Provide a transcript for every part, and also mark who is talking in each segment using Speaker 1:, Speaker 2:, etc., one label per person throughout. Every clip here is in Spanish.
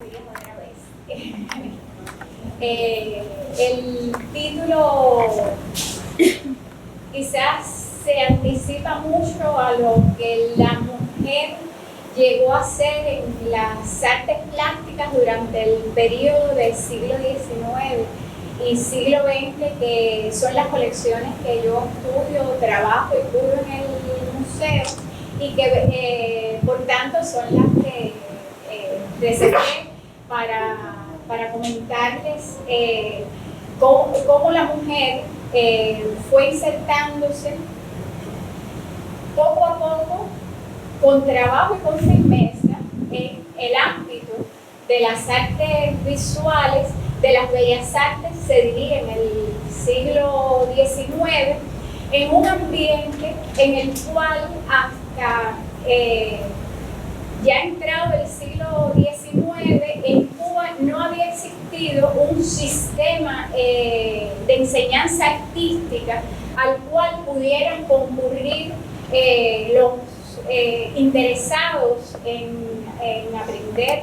Speaker 1: Otra vez. El título quizás se anticipa mucho a lo que la mujer llegó a hacer en las artes plásticas durante el periodo del siglo XIX y siglo XX, que son las colecciones que yo estudio, trabajo y cubro en el museo, y que por tanto son las que reservé para comentarles cómo la mujer fue insertándose poco a poco, con trabajo y con firmeza, en el ámbito de las artes visuales, de las bellas artes, se diría en el siglo XIX, en un ambiente en el cual hasta ya entrado el siglo XIX, en Cuba no había existido un sistema de enseñanza artística al cual pudieran concurrir los interesados en aprender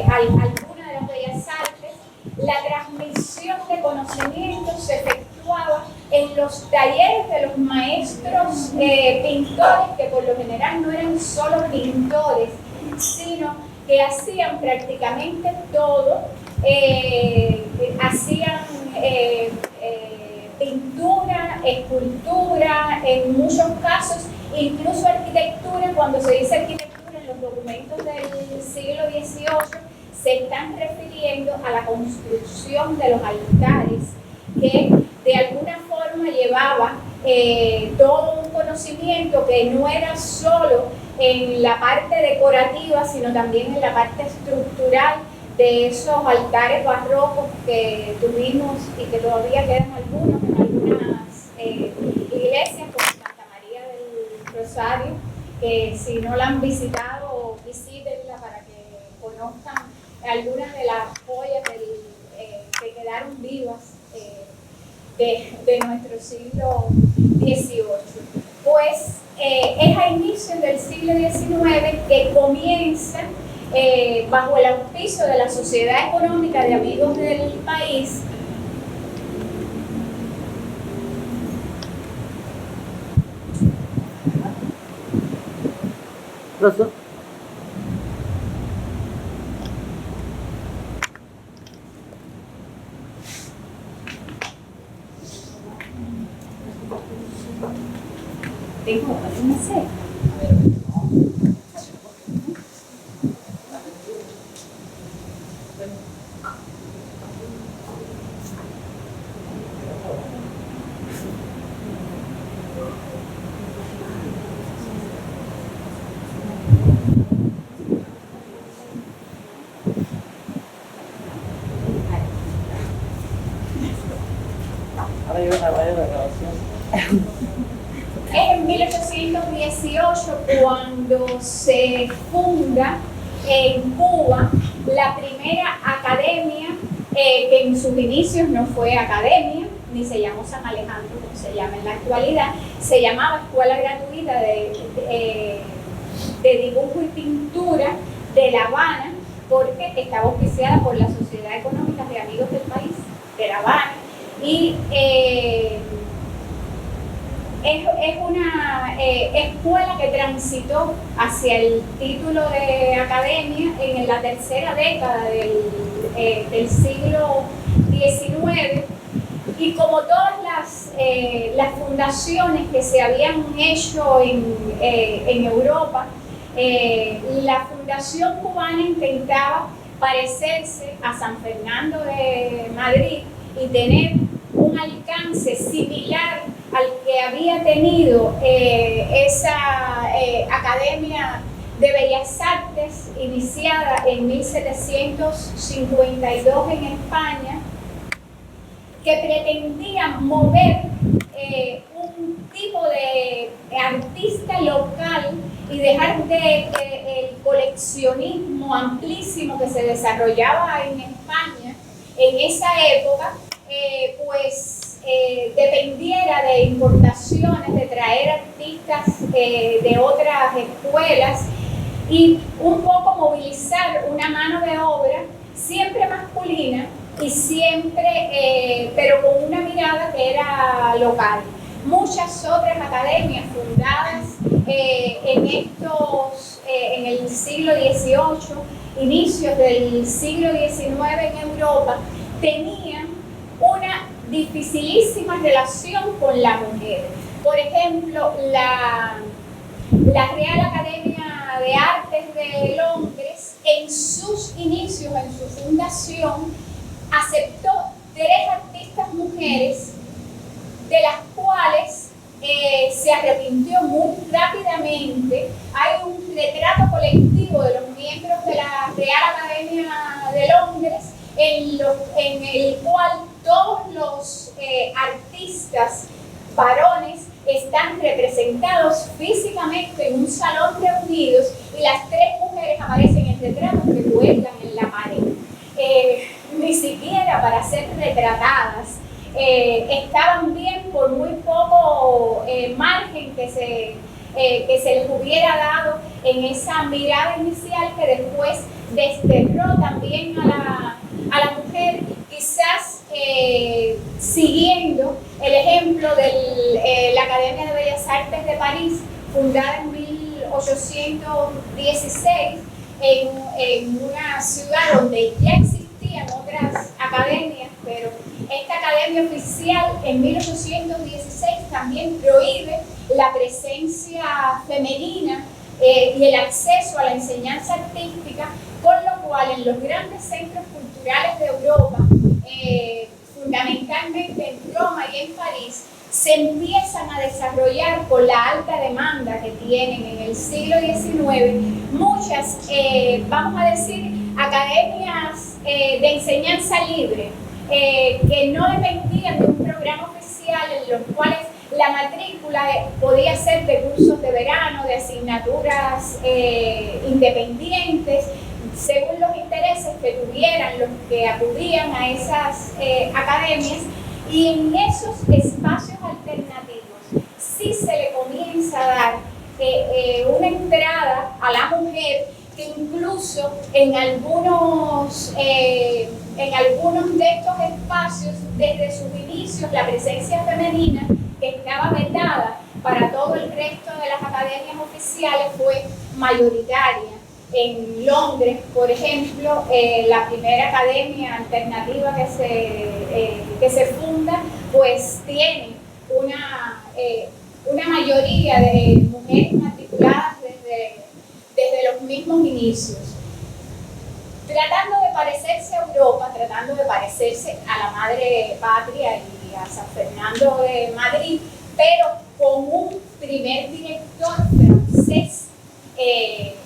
Speaker 1: alguna de las bellas artes. La transmisión de conocimientos se efectuaba en los talleres de los maestros pintores, que por lo general no eran solo pintores, sino que hacían prácticamente todo, hacían pintura, escultura, en muchos casos, incluso arquitectura. Cuando se dice arquitectura en los documentos del siglo XVIII, se están refiriendo a la construcción de los altares, que de alguna forma llevaba todo un conocimiento que no era solo en la parte decorativa, sino también en la parte estructural de esos altares barrocos que tuvimos y que todavía quedan algunos en algunas iglesias, como Santa María del Rosario, que si no la han visitado, visítenla para que conozcan algunas de las joyas que quedaron vivas de nuestro siglo XVIII. Pues es a inicios del siglo XIX que comienza, bajo el auspicio de la Sociedad Económica de Amigos del País,
Speaker 2: Rosa.
Speaker 1: tengo una sed. Es en 1818 cuando se funda en Cuba la primera academia, que en sus inicios no fue academia, ni se llamó San Alejandro como se llama en la actualidad, se llamaba Escuela Gratuita de Dibujo y Pintura de La Habana, porque estaba auspiciada por la Sociedad Económica de Amigos del País de La Habana. Y es una escuela que transitó hacia el título de academia en la tercera década del siglo XIX, y como todas las fundaciones que se habían hecho en Europa, la fundación cubana intentaba parecerse a San Fernando de Madrid y tener un alcance similar al que había tenido esa Academia de Bellas Artes, iniciada en 1752 en España, que pretendía mover un tipo de artista local y dejar el coleccionismo amplísimo que se desarrollaba en España en esa época, dependiera de importaciones, de traer artistas de otras escuelas, y un poco movilizar una mano de obra siempre masculina y siempre, pero con una mirada que era local. Muchas otras academias fundadas en el siglo XVIII, inicios del siglo XIX en Europa, tenían una dificilísima relación con la mujer. Por ejemplo, la Real Academia de Artes de Londres, en sus inicios, en su fundación, aceptó 3 artistas mujeres, de las cuales se arrepintió muy rápidamente. Hay un retrato colectivo de los miembros de la Real Academia de Londres, en el cual todos los artistas varones están representados físicamente en un salón reunidos y las 3 mujeres aparecen en retratos que cuelgan en la pared. Ni siquiera para ser retratadas estaban bien por muy poco margen que se les hubiera dado en esa mirada inicial que después desterró también a la mujer, quizás siguiendo el ejemplo de la Academia de Bellas Artes de París, fundada en 1816, en una ciudad donde ya existían otras academias, pero esta academia oficial en 1816 también prohíbe la presencia femenina y el acceso a la enseñanza artística, con lo cual en los grandes centros culturales de Europa, fundamentalmente en Roma y en París, se empiezan a desarrollar, con la alta demanda que tienen en el siglo XIX, muchas, vamos a decir, academias de enseñanza libre, que no dependían de un programa oficial, en los cuales la matrícula podía ser de cursos de verano, de asignaturas independientes, según los intereses que tuvieran los que acudían a esas academias. Y en esos espacios alternativos sí se le comienza a dar una entrada a la mujer, que incluso en algunos de estos espacios, desde sus inicios, la presencia femenina, que estaba vetada para todo el resto de las academias oficiales, fue mayoritaria. En Londres, por ejemplo, la primera academia alternativa que se funda, pues tiene una mayoría de mujeres matriculadas desde los mismos inicios, tratando de parecerse a Europa, tratando de parecerse a la madre patria y a San Fernando de Madrid, pero con un primer director francés,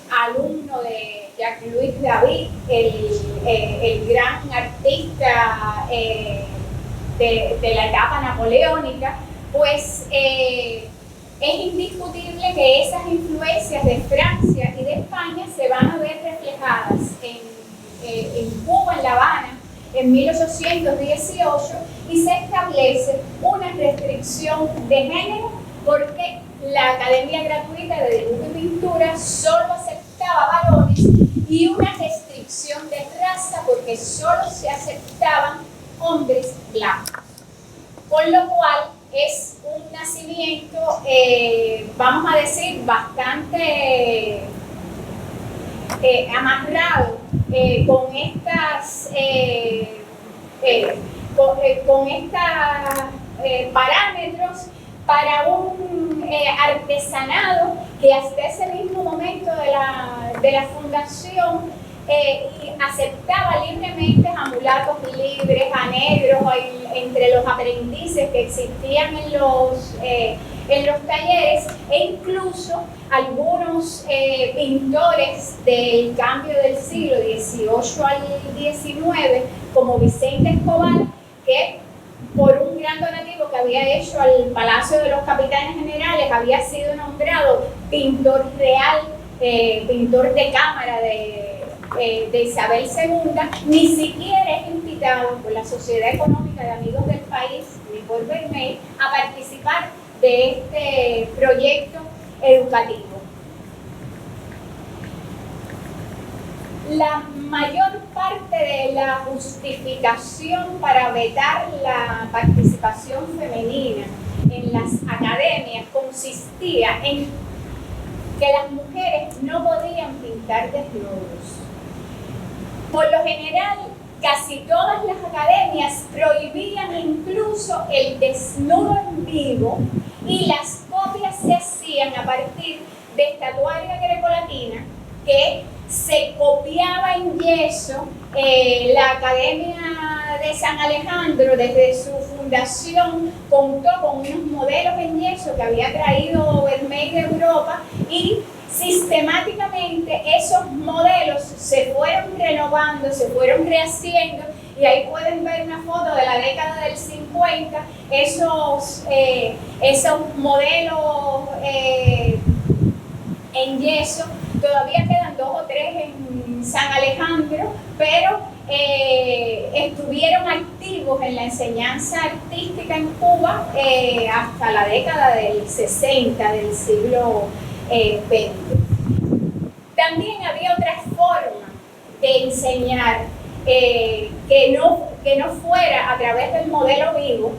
Speaker 1: alumno de Jacques-Louis David, el gran artista de la etapa napoleónica. Pues es indiscutible que esas influencias de Francia y de España se van a ver reflejadas en Cuba, en La Habana, en 1818, y se establece una restricción de género, porque la Academia Gratuita de Dibujo y Pintura solo aceptaba varones, y una restricción de raza, porque solo se aceptaban hombres blancos. Con lo cual es un nacimiento, vamos a decir, bastante amarrado con estas parámetros para un artesanado que hasta ese mismo momento de la fundación aceptaba libremente a mulatos libres, a negros, entre los aprendices que existían en los talleres, e incluso algunos pintores del cambio del siglo XVIII al XIX, como Vicente Escobar, que por un gran donativo que había hecho al Palacio de los Capitanes Generales había sido nombrado pintor real, pintor de cámara de Isabel II, ni siquiera es invitado por la Sociedad Económica de Amigos del País, ni por Vermeer, a participar de este proyecto educativo. La mayor parte de la justificación para vetar la participación femenina en las academias consistía en que las mujeres no podían pintar desnudos. Por lo general, casi todas las academias prohibían incluso el desnudo en vivo y las copias se hacían a partir de estatuaria grecolatina que se copiaba en yeso. La Academia de San Alejandro, desde su fundación, contó con unos modelos en yeso que había traído Vermeer de Europa y sistemáticamente esos modelos se fueron renovando, se fueron rehaciendo, y ahí pueden ver una foto de la década del 50, esos modelos en yeso. Todavía quedan 2 o 3 en San Alejandro, pero estuvieron activos en la enseñanza artística en Cuba hasta la década del 60 del siglo XX. También había otra forma de enseñar que no fuera a través del modelo vivo,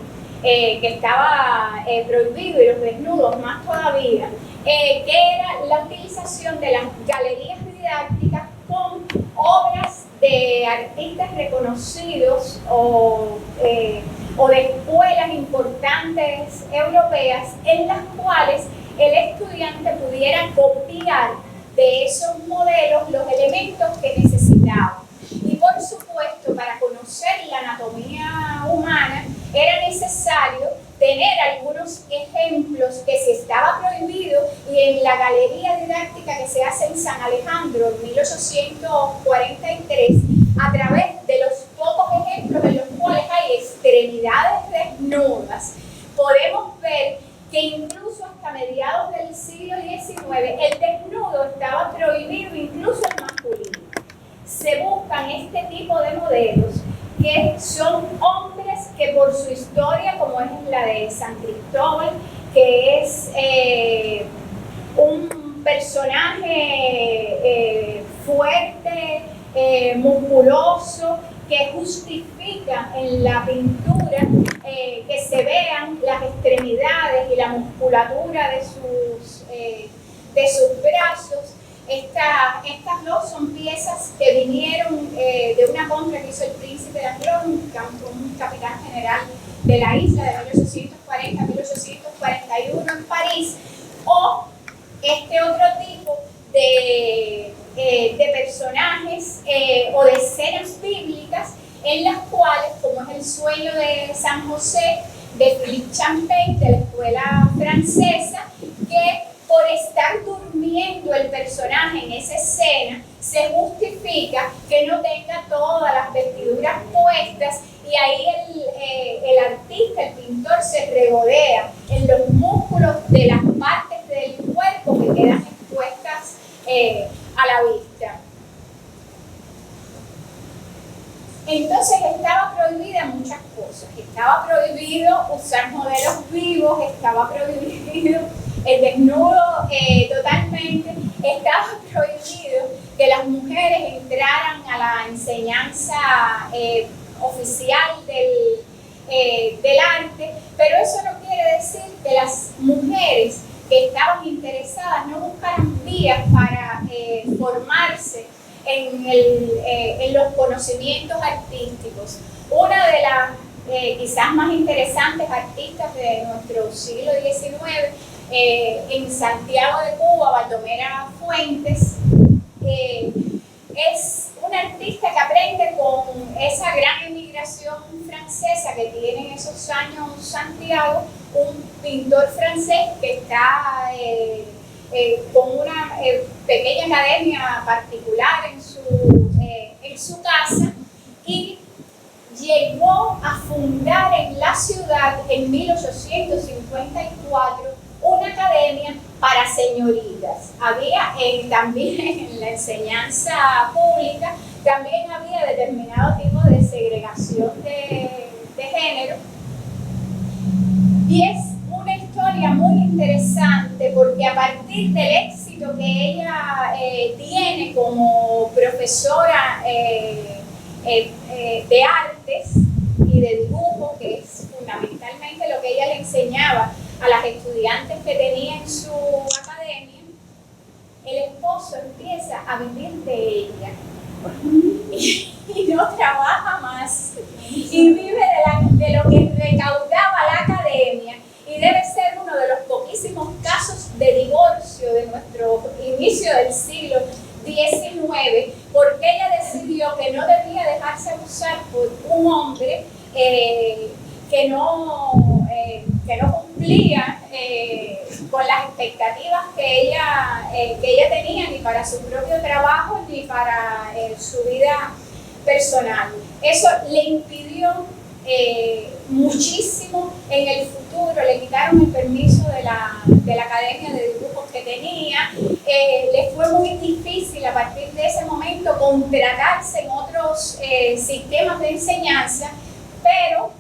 Speaker 1: que estaba prohibido, y los desnudos más todavía, que era la utilización de las galerías didácticas con obras de artistas reconocidos o de escuelas importantes europeas, en las cuales el estudiante pudiera copiar de esos modelos los elementos que necesitaba. Y por supuesto, para conocer la anatomía humana era necesario tener algunos ejemplos que si estaba prohibido, y en la galería didáctica que se hace en San Alejandro en 1843, a través de los pocos ejemplos en los cuales hay extremidades desnudas, podemos ver que incluso hasta mediados del siglo XIX el desnudo estaba prohibido, incluso el masculino. Se buscan este tipo de modelos que son hombres que por su historia, como es la de San Cristóbal, que es un personaje fuerte, musculoso, que justifica en la pintura que se vean las extremidades y la musculatura de sus brazos. Estas dos son piezas que vinieron de una compra que hizo el príncipe de Athlone, un capitán general de la isla, de 1840 a 1841 en París, o este otro tipo de personajes o de escenas bíblicas en las cuales, como es el sueño de San José, de Philippe Champagne, de la escuela francesa, que por estar durmiendo el personaje en esa escena, se justifica que no tenga todas las vestiduras puestas, y ahí el artista, el pintor, se regodea en los músculos de las partes del cuerpo que quedan expuestas a la vista. Entonces estaba prohibida muchas cosas. Estaba prohibido usar modelos vivos, estaba prohibido el desnudo totalmente, estaba prohibido que las mujeres entraran a la enseñanza oficial del arte, pero eso no quiere decir que las mujeres que estaban interesadas no buscaran vías para formarse en los conocimientos artísticos. Una de las quizás más interesantes artistas de nuestro siglo XIX, en Santiago de Cuba, Baldomera Fuentes, es una artista que aprende con esa gran emigración francesa que tiene en esos años Santiago, un pintor francés que está con una pequeña academia particular en su casa, y llegó a fundar en la ciudad en 1854 una academia para señoritas. Había también en la enseñanza pública, también había determinado tipo de segregación de género, y es una historia muy interesante porque a partir del éxito éxito que ella tiene como profesora de artes y de dibujo, que es fundamentalmente lo que ella le enseñaba a las estudiantes que tenía en su academia, el esposo empieza a vivir de ella y no trabaja más y vive de lo que recaudaba la academia, y debe ser uno de los poquísimos casos de divorcio de nuestro inicio del siglo XIX, porque ella decidió que no debía dejarse abusar por un hombre que no cumplía con las expectativas que ella tenía, ni para su propio trabajo ni para su vida personal. Eso le impidió muchísimo en el futuro, le quitaron el permiso de la academia de dibujos que tenía, le fue muy difícil a partir de ese momento contratarse en otros sistemas de enseñanza, pero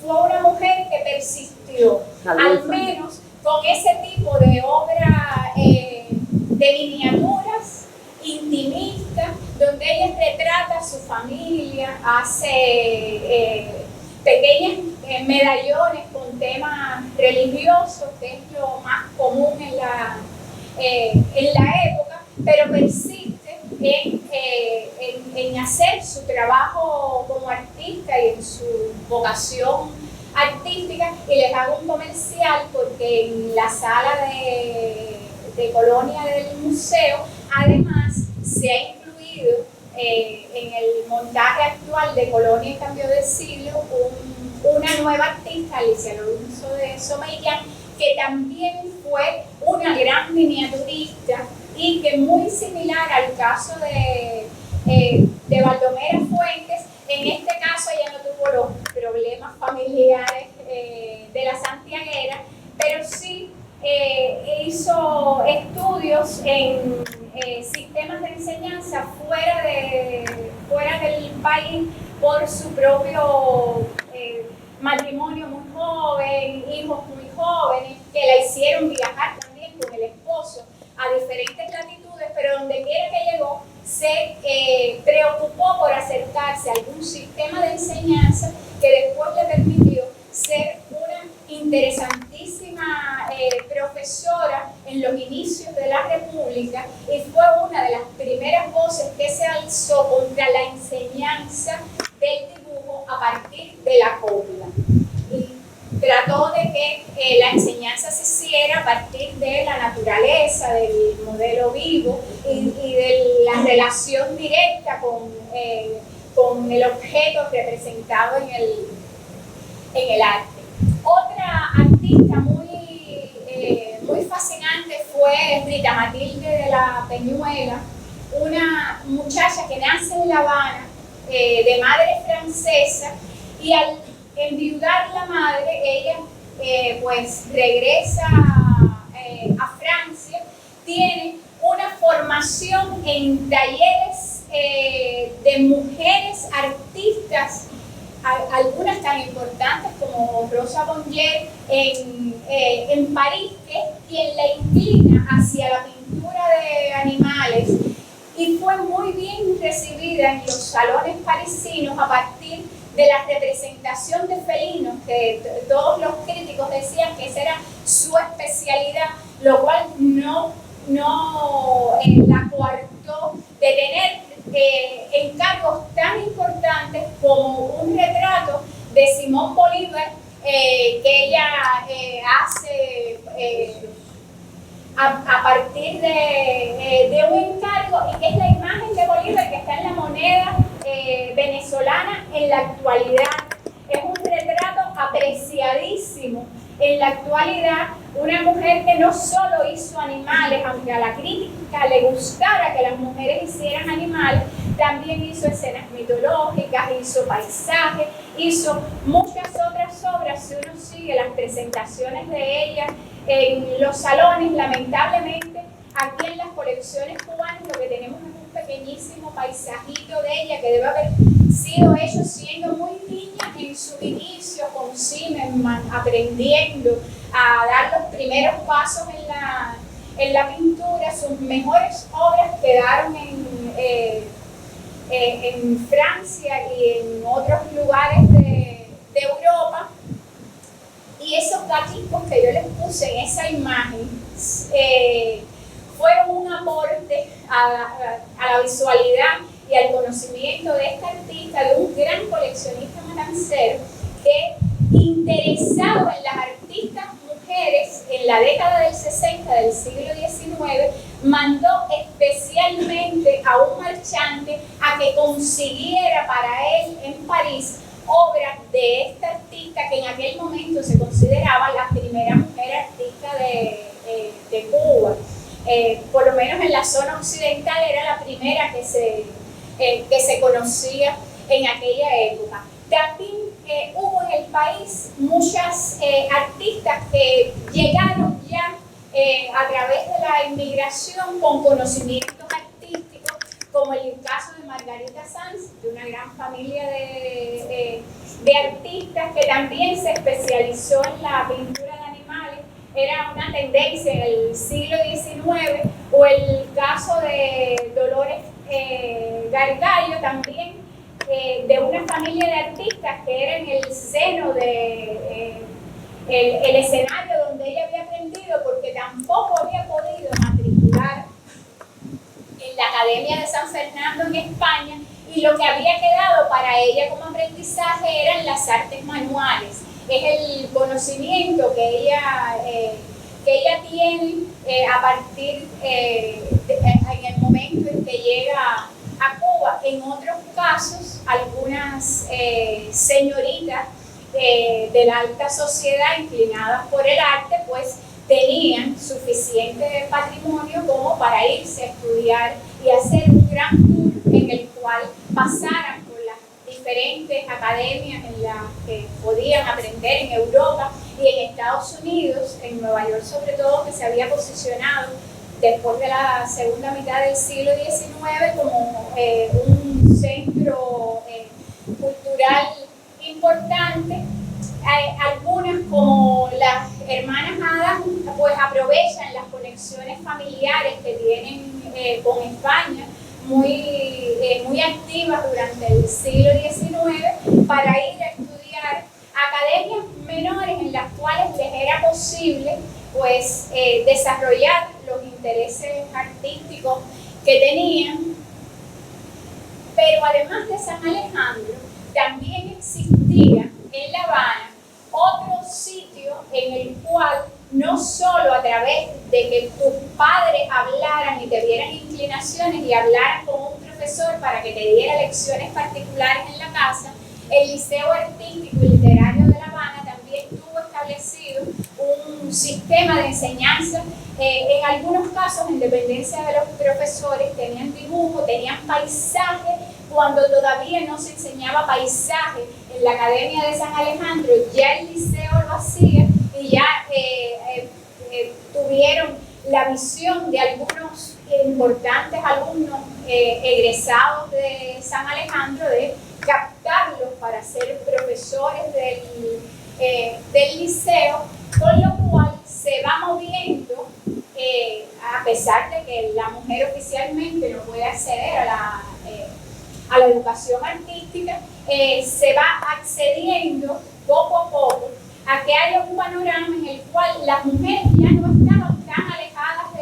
Speaker 1: fue una mujer que persistió, al menos con ese tipo de obra de miniaturas intimista, donde ella retrata a su familia, hace pequeños medallones con temas religiosos, que es lo más común en la época, pero persiste en hacer su trabajo como artista y en su vocación artística. Y les hago un comercial porque en la sala de Colonia del museo, además, se ha incluido en el montaje actual de Colonia y Cambio de Siglo una nueva artista, Alicia Alonso de Somellán, que también fue una gran miniaturista y que, muy similar al caso de Baldomera Fuentes, en este caso ella no tuvo los problemas familiares de la santiaguera, pero sí hizo estudios en sistemas de enseñanza fuera del país por su propio matrimonio muy joven, hijos muy jóvenes, que la hicieron viajar también con el esposo a diferentes latitudes, pero donde quiera que llegó se preocupó por acercarse a algún sistema de enseñanza que después le permitió ser una interesantísima profesora en los inicios de la República, y fue una de las primeras voces que se alzó contra la enseñanza del dibujo a partir de la copla. Y trató de que la enseñanza se hiciera a partir de la naturaleza, del modelo vivo y de la relación directa con el objeto representado en el arte. Otra artista muy fascinante fue Rita Matilde de la Peñuela, una muchacha que nace en La Habana, de madre francesa, y al enviudar la madre, ella pues regresa a Francia, tiene una formación en talleres de mujeres artistas, algunas tan importantes como Rosa Bonheur en París, que es quien la inclina hacia la pintura de animales, y fue muy bien recibida en los salones parisinos a partir de la representación de felinos, que todos los críticos decían que esa era su especialidad, lo cual no la coartó de tener encargos tan importantes como un retrato de Simón Bolívar que ella hace a partir de un encargo, y que es la imagen de Bolívar que está en la moneda venezolana en la actualidad. Es un retrato apreciadísimo en la actualidad, una mujer que no solo hizo animales, aunque a la crítica le gustara que las mujeres hicieran animales, también hizo escenas mitológicas, hizo paisajes, hizo muchas otras obras. Si uno sigue las presentaciones de ella en los salones, lamentablemente aquí en las colecciones cubanas lo que tenemos es un pequeñísimo paisajito de ella que debe haber sido hecho siendo muy niña en su inicio con Zimmermann, aprendiendo a dar los primeros pasos en la pintura. Sus mejores obras quedaron en Francia y en otros lugares de Europa. Y esos gatitos que yo les puse en esa imagen fueron un aporte a la visualidad y al conocimiento de esta artista, de un gran coleccionista matancero que, interesado en las artistas mujeres en la década del 60 del siglo XIX, mandó especialmente a un marchante a que consiguiera para él en París obras de esta artista que en aquel momento se consideraba la primera mujer artista de Cuba. Por lo menos en la zona occidental era la primera que se conocía en aquella época. También hubo en el país muchas artistas que llegaron ya a través de la inmigración con conocimientos artísticos, como el caso de Margarita Sanz, de una gran familia de artistas que también se especializó en la pintura de animales. Era una tendencia en el siglo XIX, o el caso de Dolores Gargallo, también de una familia de artistas que era en el seno de el escenario donde ella había aprendido, porque tampoco había podido matricular en la Academia de San Fernando en España, y lo que había quedado para ella como aprendizaje eran las artes manuales. Es el conocimiento que ella tiene a partir en el momento en que llega a Cuba. En otros casos, algunas señoritas de la alta sociedad inclinadas por el arte, pues tenían suficiente patrimonio como para irse a estudiar y hacer un gran tour en el cual pasaran por las diferentes academias en las que podían aprender en Europa y en Estados Unidos, en Nueva York sobre todo, que se había posicionado después de la segunda mitad del siglo XIX como un centro cultural importante. Algunas, como las hermanas Hadas, pues aprovechan las conexiones familiares que tienen con España, muy activas durante el siglo XIX, para ir a estudiar academias menores en las cuales les era posible pues desarrollar los intereses artísticos que tenían. Pero además de San Alejandro, también existía en La Habana otro sitio en el cual no solo a través de que tus padres hablaran y te dieran inclinaciones y hablaran con un profesor para que te diera lecciones particulares en la casa, el Liceo Artístico y Literario de La Habana también tuvo establecido un sistema de enseñanza. En algunos casos, en dependencia de los profesores, tenían dibujo, tenían paisaje, cuando todavía no se enseñaba paisaje en la Academia de San Alejandro, ya el liceo lo hacía, y ya tuvieron la visión de algunos importantes alumnos egresados de San Alejandro de captarlos para ser profesores del liceo, con lo cual se va moviendo, a pesar de que la mujer oficialmente no puede acceder a la educación artística, se va accediendo poco a poco a que haya un panorama en el cual las mujeres ya no estaban tan alejadas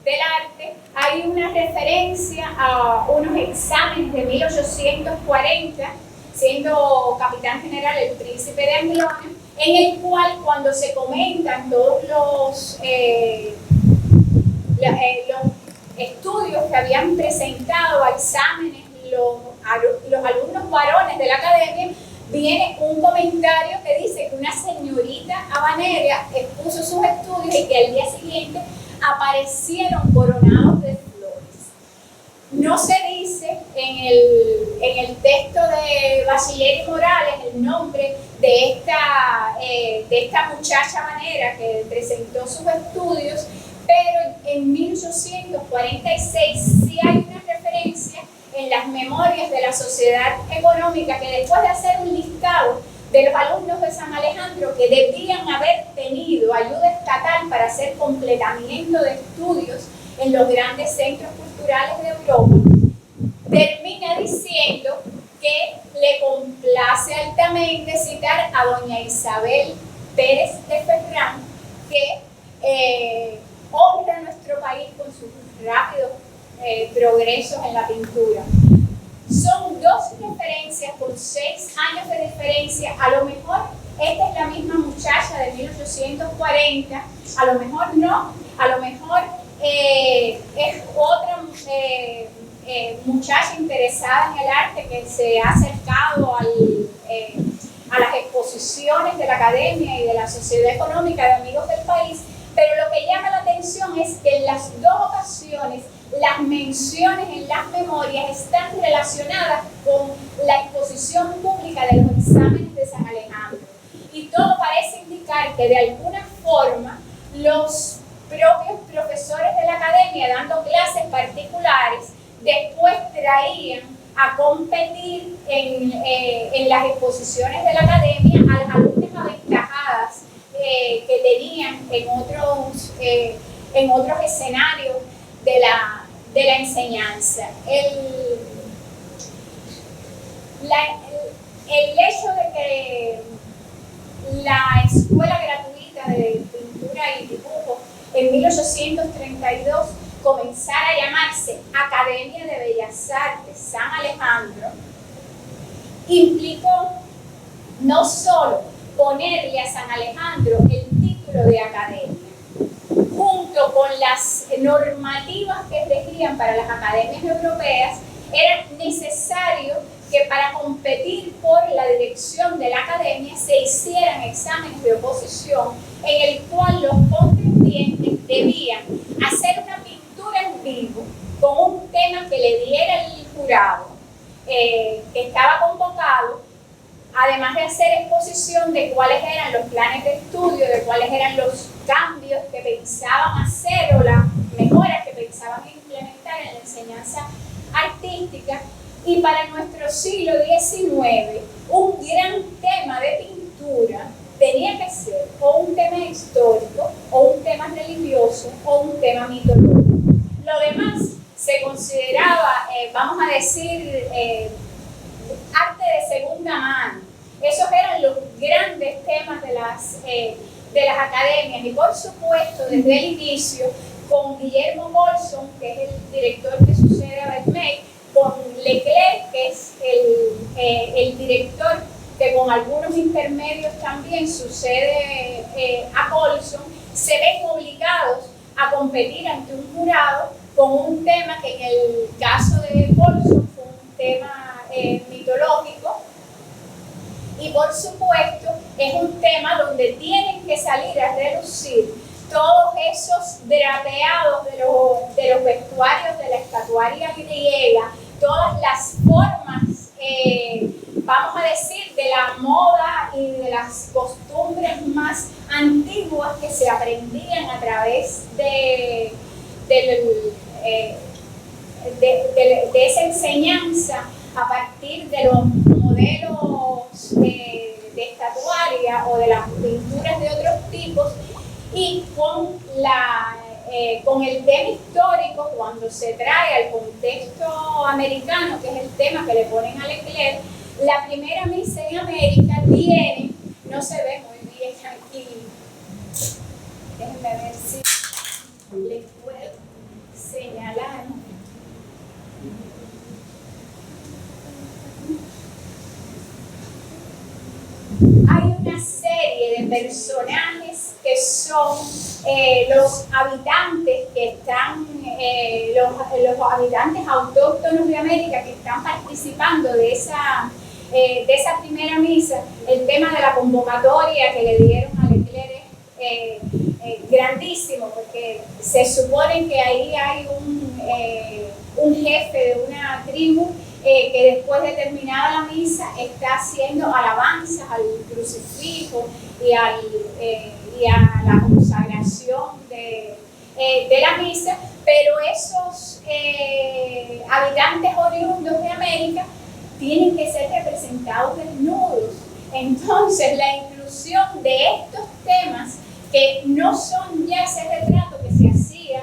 Speaker 1: del arte. Hay una referencia a unos exámenes de 1840, siendo capitán general el príncipe de Anglona, en el cual, cuando se comentan todos los estudios que habían presentado a exámenes los alumnos varones de la academia, viene un comentario que dice que una señorita habanera expuso sus estudios y que al día siguiente aparecieron coronados de flores. No se dice en el texto de Bachiller y Morales el nombre de esta muchacha habanera que presentó sus estudios, pero en 1846 sí hay una referencia en las memorias de la Sociedad Económica, que después de hacer un listado de los alumnos de San Alejandro que debían haber tenido ayuda estatal para hacer completamiento de estudios en los grandes centros culturales de Europa, termina diciendo que le complace altamente citar a doña Isabel Pérez de Ferrán, que honra a nuestro país con sus rápidos progresos en la pintura. Son dos referencias con 6 años de diferencia. A lo mejor esta es la misma muchacha de 1840, a lo mejor no, a lo mejor es otra muchacha interesada en el arte que se ha acercado a las exposiciones de la academia y de la Sociedad Económica de Amigos del País, pero lo que llama la atención es que en las dos ocasiones las menciones en las memorias están relacionadas con la exposición pública de los exámenes de San Alejandro. Y todo parece indicar que de alguna forma los propios profesores de la academia, dando clases particulares, después traían a competir en las exposiciones de la academia a las alumnas aventajadas que tenían en otros escenarios de la enseñanza. El hecho de que la escuela gratuita de pintura y dibujo en 1832 comenzara a llamarse Academia de Bellas Artes San Alejandro implicó no solo ponerle a San Alejandro el título de academia, junto con las normativas que regían para las academias europeas, era necesario que para competir por la dirección de la academia se hicieran exámenes de oposición en el cual los contendientes debían hacer una pintura en vivo con un tema que le diera el jurado que estaba convocado, además de hacer exposición de cuáles eran los planes de estudio, de cuáles eran los cambios que pensaban hacer o las mejoras que pensaban implementar en la enseñanza artística. Y para nuestro siglo XIX, un gran tema de pintura tenía que ser o un tema histórico, o un tema religioso, o un tema mitológico. Lo demás se consideraba, vamos a decir, arte de segunda mano. Esos eran los grandes temas de las academias. Y por supuesto, desde el inicio, con Guillermo Colson, que es el director que sucede a Vermeer, con Leclerc, que es el director que con algunos intermedios también sucede a Colson, se ven obligados a competir ante un jurado con un tema que en el caso de Colson fue un tema mitológico, y por supuesto es un tema donde tienen que salir a relucir todos esos drapeados de los vestuarios de la estatuaria griega, todas las formas, vamos a decir, de la moda y de las costumbres más antiguas que se aprendían a través de esa enseñanza a partir de los modelos de estatuaria o de las pinturas de otros tipos, y con el tema histórico, cuando se trae al contexto americano, que es el tema que le ponen a Leclerc, la primera misa en América tiene, no se ve muy bien aquí, déjenme ver si les puedo señalar. Hay una serie de personajes que son los habitantes que están, los habitantes autóctonos de América que están participando de esa primera misa. El tema de la convocatoria que le dieron a Leclerc es grandísimo, porque se supone que ahí hay un jefe de una tribu que después de terminada la misa está haciendo alabanzas al crucifijo y a la consagración de la misa, pero esos habitantes oriundos de América tienen que ser representados desnudos. Entonces, la inclusión de estos temas, que no son ya ese retrato que se hacía,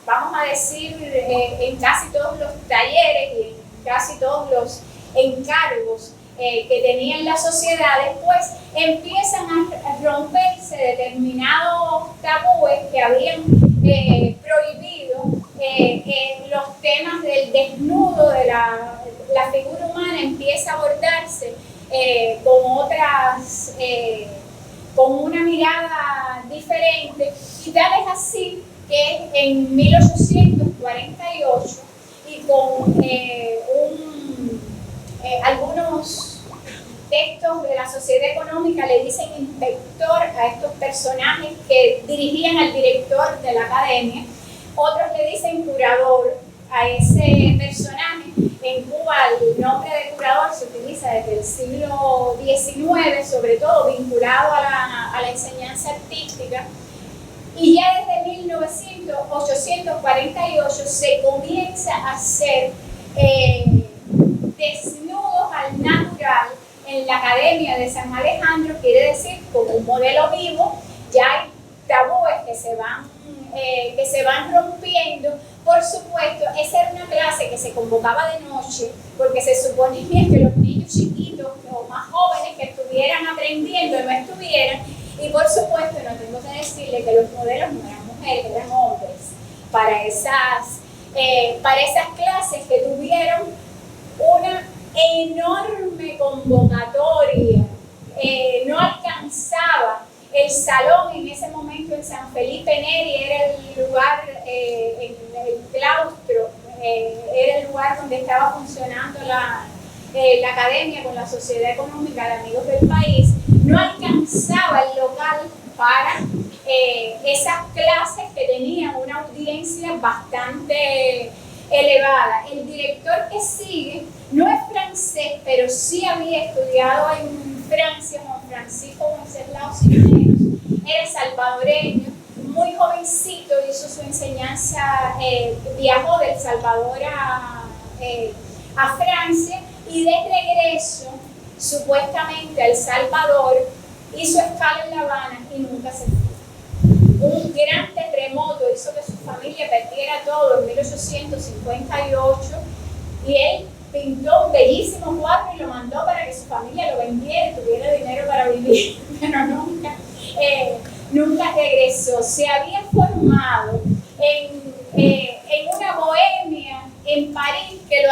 Speaker 1: vamos a decir, en casi todos los talleres y en casi todos los encargos que tenían las sociedades, pues empiezan a romperse determinados tabúes que habían prohibido los temas del desnudo de la figura humana. Empieza a abordarse con una mirada diferente, y tal es así que en 1848, y con algunos textos de la Sociedad Económica, le dicen inspector a estos personajes que dirigían al director de la academia. Otros le dicen curador a ese personaje. En Cuba el nombre de curador se utiliza desde el siglo XIX, sobre todo vinculado a la enseñanza artística. Y ya desde 1848 se comienza a hacer desnudos al natural en la Academia de San Alejandro. Quiere decir, como un modelo vivo, ya hay tabúes que se van rompiendo. Por supuesto, esa era una clase que se convocaba de noche, porque se suponía que los niños chiquitos o más jóvenes que estuvieran aprendiendo no estuvieran. Y por supuesto, no tengo que decirle que los modelos no eran mujeres, eran hombres, para esas clases que tuvieron una enorme convocatoria. No alcanzaba el salón en ese momento en San Felipe Neri, era el lugar, en el claustro, era el lugar donde estaba funcionando la academia con la Sociedad Económica de Amigos del País. No alcanzaba el local para esas clases que tenían una audiencia bastante elevada. El director que sigue no es francés, pero sí había estudiado en Francia, Juan Francisco Wenceslao Cisneros, era salvadoreño, muy jovencito, hizo su enseñanza, viajó de El Salvador a Francia, y de regreso, supuestamente a El Salvador, hizo escala en La Habana y nunca se fue. Un gran terremoto hizo que su familia perdiera todo en 1858, y él pintó un bellísimo cuadro y lo mandó para que su familia lo vendiera y tuviera dinero para vivir, pero nunca regresó. Se había formado en una bohemia en París que lo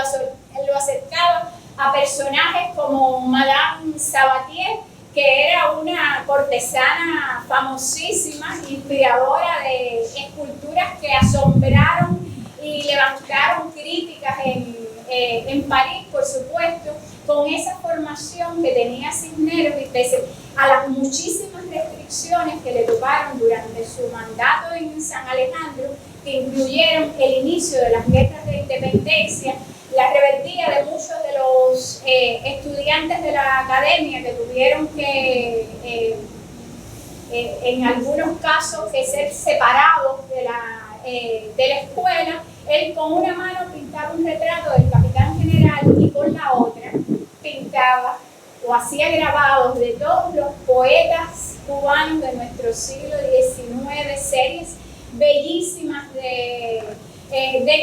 Speaker 1: acercaba a personajes como Madame Sabatier, que era una cortesana famosísima, inspiradora de esculturas que asombraron y levantaron críticas en París, por supuesto. Con esa formación que tenía Cisneros, y pese a las muchísimas restricciones que le tocaron durante su mandato en San Alejandro, que incluyeron el inicio de las guerras de independencia, la rebeldía de muchos de los estudiantes de la academia, que tuvieron que, en algunos casos, que ser separados de la escuela, él con una mano pintaba un retrato del capitán general y con la otra pintaba o hacía grabados de todos los poetas cubanos de nuestro siglo XIX, series bellísimas de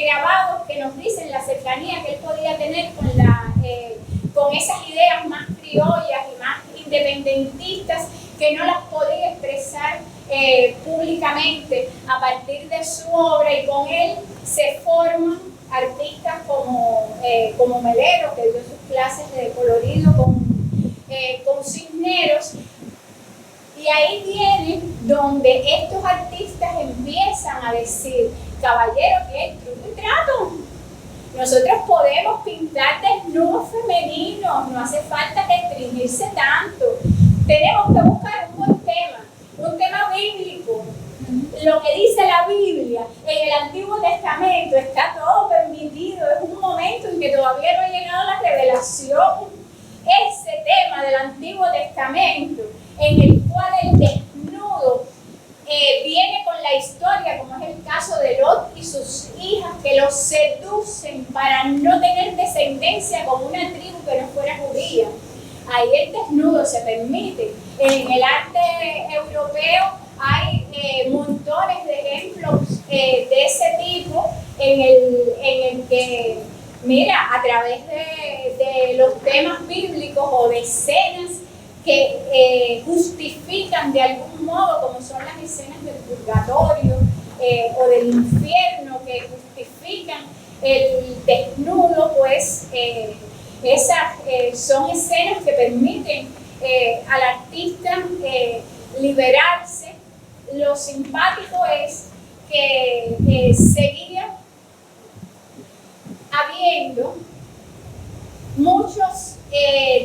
Speaker 1: grabados que nos dicen la cercanía que él podía tener con esas ideas más criollas y más independentistas, que no las podía expresar públicamente a partir de su obra. Y con él se forman artistas como Melero, que dio sus clases de colorido con Cisneros. Y ahí viene donde estos artistas empiezan a decir: caballero, que hay truco y trato. Nosotros podemos pintar desnudos femeninos, no hace falta restringirse tanto. Tenemos que buscar un tema bíblico. Lo que dice la Biblia en el Antiguo Testamento está todo permitido. Es un momento en que todavía no ha llegado la revelación. Ese tema del Antiguo Testamento, en el cual el desnudo viene con la historia, como es el caso de Lot y sus hijas, que los seducen para no tener descendencia con una tribu que no fuera judía. Ahí el desnudo se permite. En el arte europeo hay montones de ejemplos de ese tipo en el que, mira, a través de los temas bíblicos o de escenas que justifican de algún modo, como son las escenas del purgatorio o del infierno, que justifican el desnudo, pues esas son escenas que permiten al artista liberarse. Lo simpático es que seguía habiendo muchos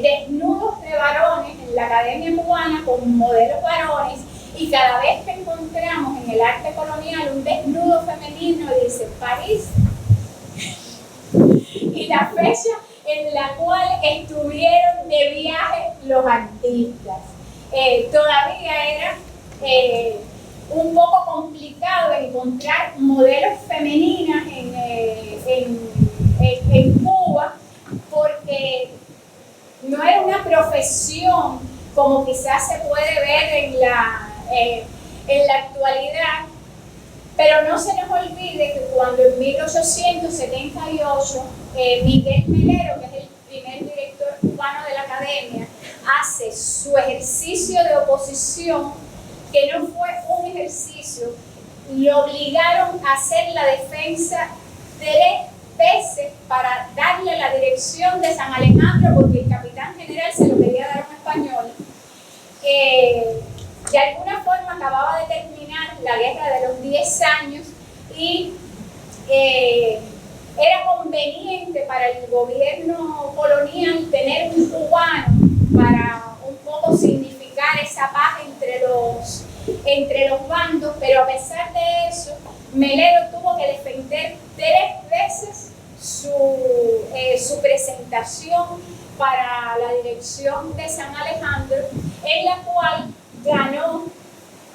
Speaker 1: desnudos de varones en la Academia Cubana con modelos varones, y cada vez que encontramos en el arte colonial un desnudo femenino dice París y la fecha en la cual estuvieron de viaje los artistas. Todavía era un poco complicado encontrar modelos femeninas en Cuba, porque no era una profesión como quizás se puede ver en la actualidad. Pero no se nos olvide que cuando en 1878 Miguel Melero, que es el primer director cubano de la Academia, hace su ejercicio de oposición, que no fue un ejercicio, lo obligaron a hacer la defensa 3 veces para darle la dirección de San Alejandro, porque el capitán general se lo quería dar a un español. De alguna forma acababa de terminar la guerra de los 10 años y era conveniente para el gobierno colonial tener un cubano para un poco significar esa paz entre los bandos, pero a pesar de eso, Melero tuvo que defender 3 veces su presentación para la dirección de San Alejandro, en la cual ganó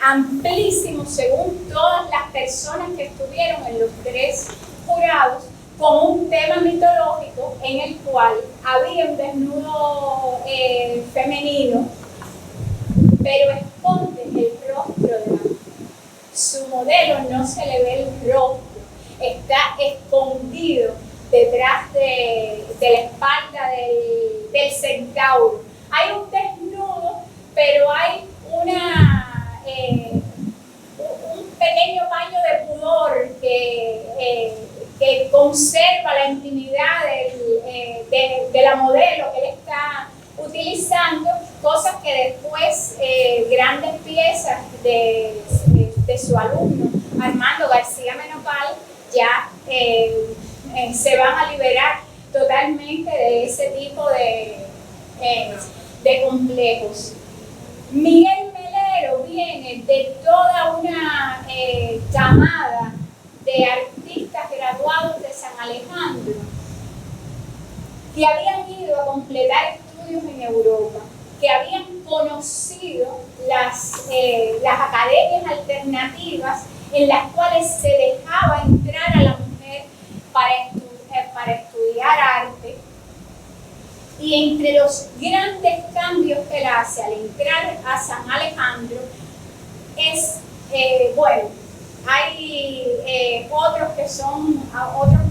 Speaker 1: amplísimo, según todas las personas que estuvieron en los 3 jurados, con un tema mitológico en el cual había un desnudo femenino, pero esconde el rostro de la mujer. Su modelo no se le ve el rostro, está escondido detrás de la espalda del centauro. Hay un desnudo, pero hay un pequeño paño de pudor que conserva la intimidad de la modelo que él está utilizando, cosas que después grandes piezas de su alumno Armando García Menopal ya se van a liberar totalmente de ese tipo de complejos. Miguel Melero viene de toda una camada de artistas graduados de San Alejandro que habían ido a completar estudios en Europa, que habían conocido las academias alternativas en las cuales se dejaba entrar a la mujer para estudiar arte. Y entre los grandes cambios que él hace al entrar a San Alejandro es, hay otros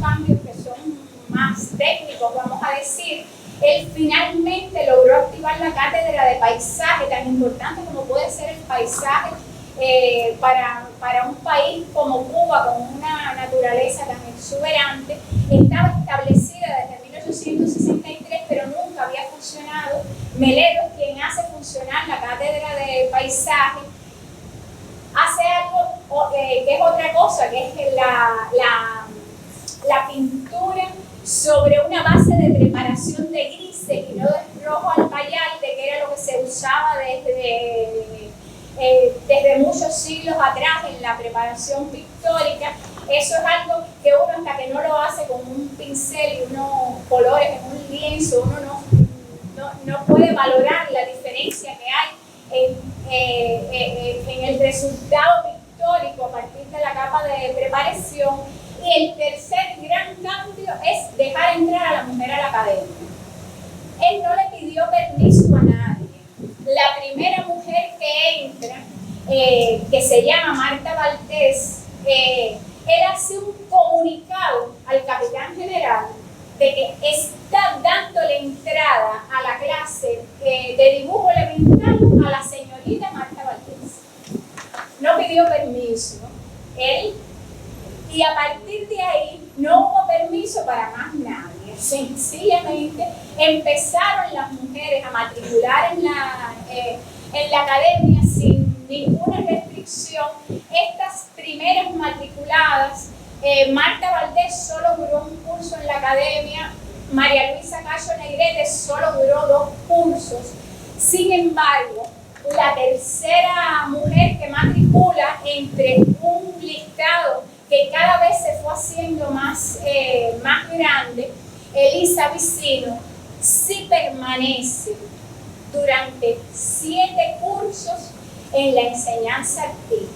Speaker 1: cambios que son más técnicos, vamos a decir. Él finalmente logró activar la cátedra de paisaje, tan importante como puede ser el paisaje para un país como Cuba, con una naturaleza tan exuberante. Estaba establecida desde 1863, pero nunca había funcionado. Melero es quien hace funcionar la cátedra de paisaje. Hace algo que es otra cosa, que es la pintura sobre una base de preparación de grises y no de rojo albayalde, que era lo que se usaba desde muchos siglos atrás en la preparación pictórica. Eso es algo que uno, hasta que no lo hace con un pincel y unos colores en un lienzo, uno no puede valorar la diferencia que hay en el resultado pictórico a partir de la capa de preparación. Y el tercer gran cambio es dejar entrar a la mujer a la academia. Él no le pidió permiso permiso a nadie. La primera mujer que entra, que se llama Marta Valdés, él hace un comunicado al capitán general de que está dándole entrada a la clase de dibujo elemental a la señorita Marta Valdés. No pidió permiso, él, y a partir de ahí no hubo permiso para más nadie. Sencillamente empezaron las mujeres a matricular en la academia sin ninguna restricción. Estas primeras matriculadas, Marta Valdés solo duró un curso en la academia, María Luisa Cayo Negrete solo duró 2 cursos. Sin embargo, la tercera mujer que matricula entre un listado que cada vez se fue haciendo más grande, Elisa Vicino, sí permanece durante 7 cursos en la enseñanza artística.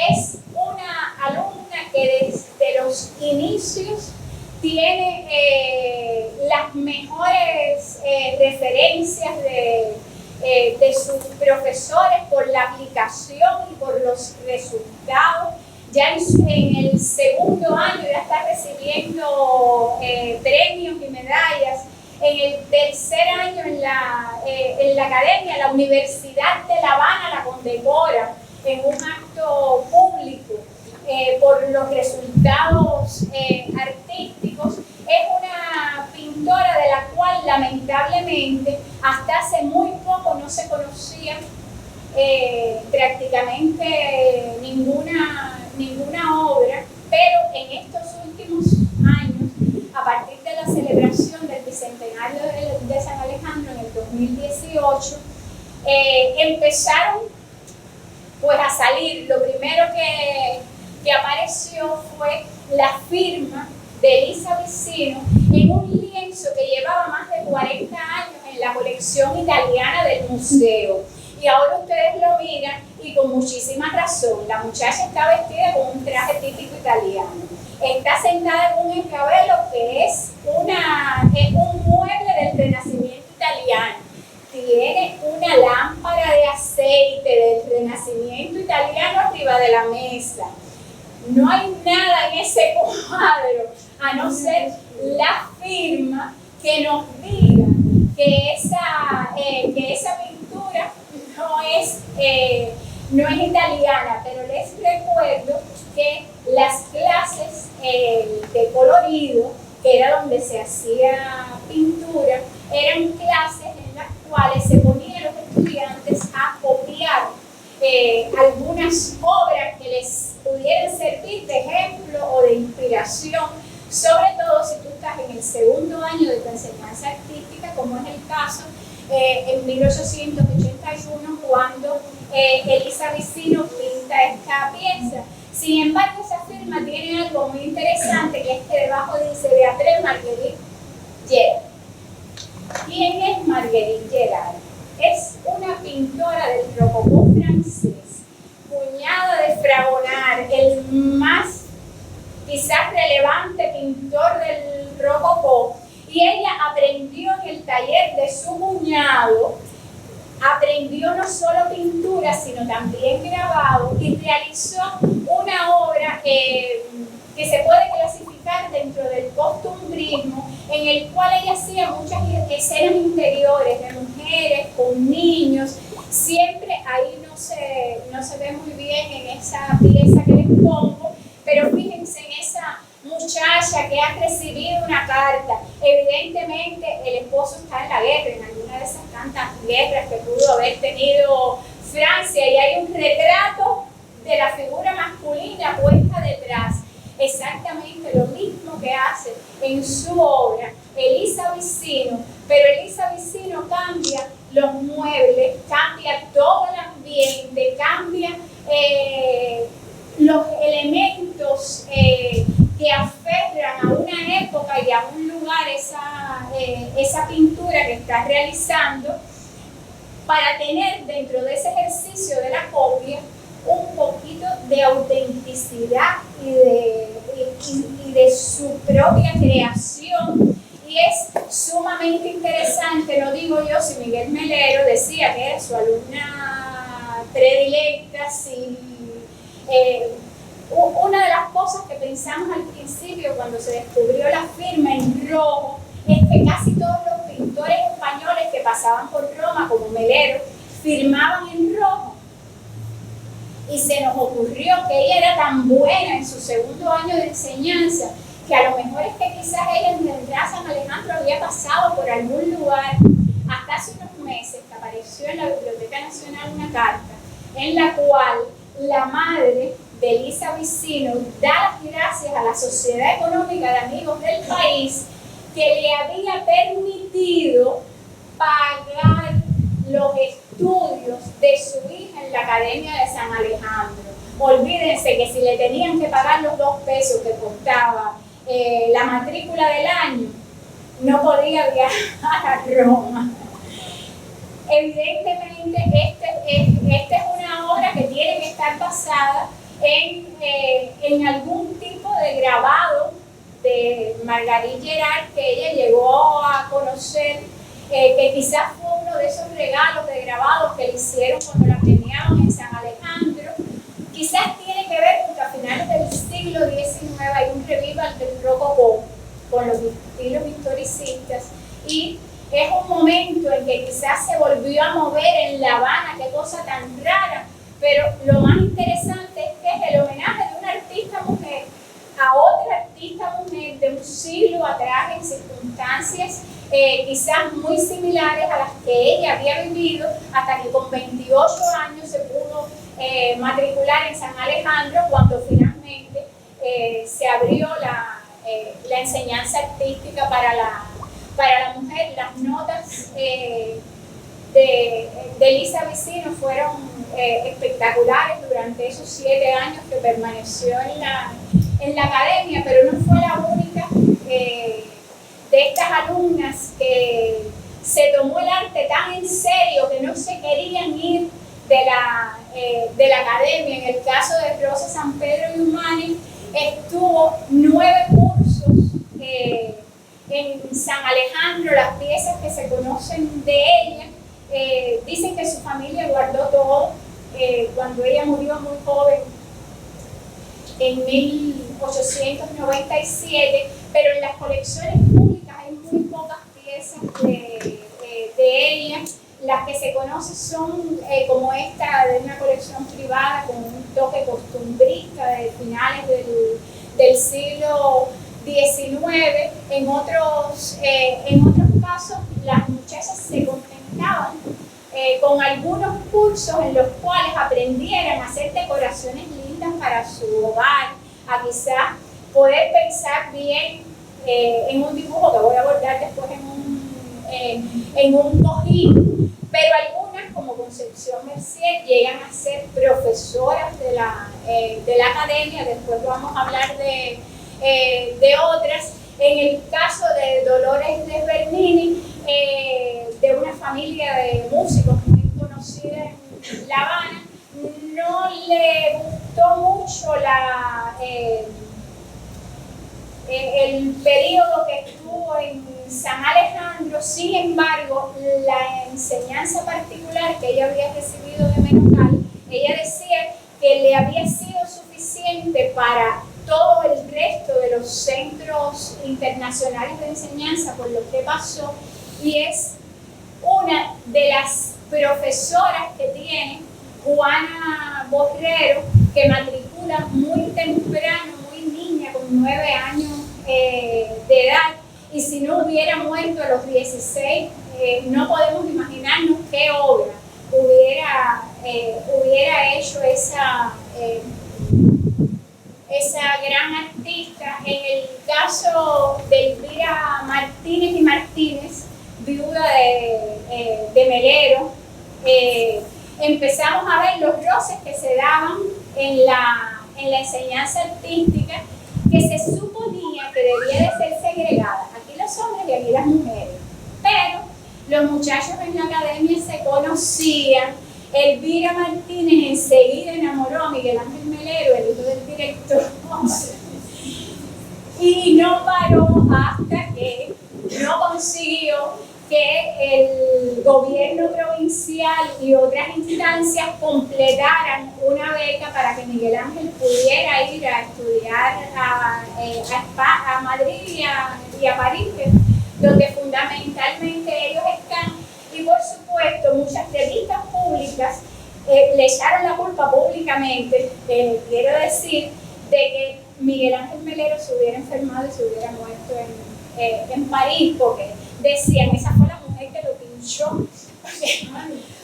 Speaker 1: Es una alumna que desde los inicios tiene las mejores referencias de sus profesores por la aplicación y por los resultados. Ya en el segundo año ya está recibiendo premios y medallas. En el tercer año en la academia, la Universidad de La Habana la condecora en un acto público por los resultados artísticos. Es una pintora de la cual lamentablemente hasta hace muy poco no se conocía prácticamente ninguna obra, pero en estos últimos años, a partir de la celebración del bicentenario de San Alejandro en el 2018, empezaron pues a salir. Lo primero que apareció fue la firma de Elisa Vicino en un lienzo que llevaba más de 40 años en la colección italiana del museo. Y ahora ustedes lo miran y con muchísima razón. La muchacha está vestida con un traje típico italiano. Está sentada en un escabelo que es un mueble del Renacimiento italiano. Tiene una lámpara de aceite del Renacimiento italiano arriba de la mesa. No hay nada en ese cuadro, a no ser la firma que nos diga que esa pintura no es italiana, pero les recuerdo que las clases de colorido, que era donde se hacía pintura, eran clases en las cuales se ponían los estudiantes a copiar algunas obras que les pudieran servir de ejemplo o de inspiración, sobre todo si tú estás en el segundo año de tu enseñanza artística, como es el caso en 1881, cuando Elisa Vicino pinta esta pieza. Sin embargo, esa firma tiene algo muy interesante, que es que debajo dice Beatriz Marguerite Gerard. ¿Quién es Marguerite Gerard? Es una pintora del rococó francés, cuñada de Fragonard, el más quizás relevante pintor del rococó, y ella aprendió en el taller de su cuñado, aprendió no solo pintura, sino también grabado, y realizó una obra que se puede clasificar dentro del costumbrismo, en el cual ella hacía muchas escenas interiores de mujeres con niños. Siempre ahí no se ve muy bien en esa pieza que les pongo, pero fíjense en esa muchacha que ha recibido una carta. Evidentemente el esposo está en la guerra, en alguna de esas tantas guerras que pudo haber tenido Francia, y hay un retrato de la figura masculina puesta detrás. Exactamente lo mismo que hace en su obra Elisa Vicino, pero Elisa Vicino cambia los muebles, cambia todo el ambiente, cambia los elementos que aferran a una época y a un lugar esa pintura que está realizando, para tener dentro de ese ejercicio de la copia un poquito de autenticidad y de su propia creación Y es sumamente interesante, no digo yo si Miguel Melero decía que era su alumna predilecta, si una de las cosas que pensamos al principio cuando se descubrió la firma en rojo es que casi todos los pintores españoles que pasaban por Roma, como Melero, firmaban en rojo. Y se nos ocurrió que ella era tan buena en su segundo año de enseñanza que a lo mejor es que quizás ella en San Alejandro había pasado por algún lugar. Hasta hace unos meses que apareció en la Biblioteca Nacional una carta en la cual la madre de Elisa Vicino da las gracias a la Sociedad Económica de Amigos del País que le había permitido pagar los estudios de su hija en la Academia de San Alejandro. Olvídense que si le tenían que pagar los 2 pesos que costaba la matrícula del año, no podía viajar a Roma. Evidentemente, esta es una obra que tiene que estar basada en algún tipo de grabado de Marguerite Gerard que ella llegó a conocer, que quizás fue uno de esos regalos de grabados que le hicieron cuando la premiaron en San Alejandro. Quizás tiene que ver con que a finales del siglo XIX hay un revival del rococó con los estilos historicistas y es un momento en que quizás se volvió a mover en La Habana, qué cosa tan rara, pero lo más interesante es que es el homenaje de una artista mujer a otra artista mujer de un siglo atrás en circunstancias quizás muy similares a las que ella había vivido hasta que con 28 años se pudo matricular en San Alejandro cuando finalmente se abrió la enseñanza artística para la mujer. Las notas de Elisa Vicino fueron espectaculares durante esos 7 años que permaneció en la academia, pero no fue la única de estas alumnas que se tomó el arte tan en serio que no se querían ir de la academia. En el caso de Rosa San Pedro y Humani, estuvo 9 cursos en San Alejandro. Las piezas que se conocen de ella dicen que su familia guardó todo cuando ella murió muy joven en 1897, pero en las colecciones públicas hay muy pocas piezas de ella. Las que se conocen son como esta de una colección privada con un toque costumbrista de finales del siglo XIX. En otros casos, las muchachas se contentaban con algunos cursos en los cuales aprendieran a hacer decoraciones lindas para su hogar, a quizás poder pensar bien en un dibujo que voy a abordar después en un cojín. Pero algunas, como Concepción Mercier, llegan a ser profesoras de la academia. Después vamos a hablar de otras. En el caso de Dolores de Bernini, de una familia de músicos muy conocida en La Habana, no le gustó mucho el periodo que estuvo en San Alejandro. Sin embargo, la enseñanza particular que ella había recibido de Menocal, ella decía que le había sido suficiente para todo el resto de los centros internacionales de enseñanza por lo que pasó, y es una de las profesoras que tiene Juana Borrero, que matricula muy temprano, muy niña, con 9 años de edad, y si no hubiera muerto a los 16, no podemos imaginarnos qué obra hubiera hecho esa gran artista. En el caso de Elvira Martínez y Martínez, viuda de Melero, empezamos a ver los roces que se daban en la enseñanza artística, que se suponía que debía de ser segregada, aquí los hombres y aquí las mujeres, pero los muchachos en la academia se conocían. Elvira Martínez enseguida enamoró a Miguel Ángel Melero, el hijo del director, y no paró hasta que no consiguió que el gobierno provincial y otras instancias completaran una beca para que Miguel Ángel pudiera ir a estudiar a Madrid y a París, donde fundamentalmente ellos están. Y por supuesto, muchas revistas públicas le echaron la culpa públicamente, quiero decir, de que Miguel Ángel Melero se hubiera enfermado y se hubiera muerto en París, porque decían, esa fue la mujer que lo pinchó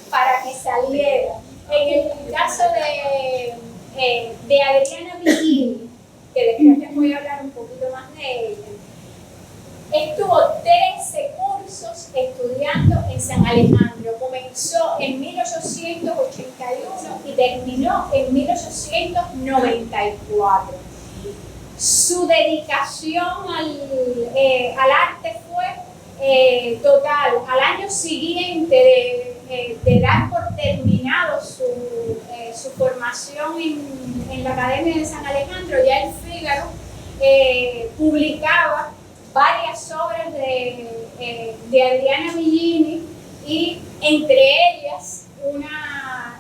Speaker 1: para que saliera. En el caso de Adriana Villini, que después les voy a hablar un poquito más de ella, estuvo 13 cursos estudiando en San Alejandro. Comenzó en 1881 y terminó en 1894. Su dedicación al arte fue total. Al año siguiente de dar por terminado su formación en la Academia de San Alejandro, ya el Fígaro publicaba varias obras de Adriana Villini, y entre ellas una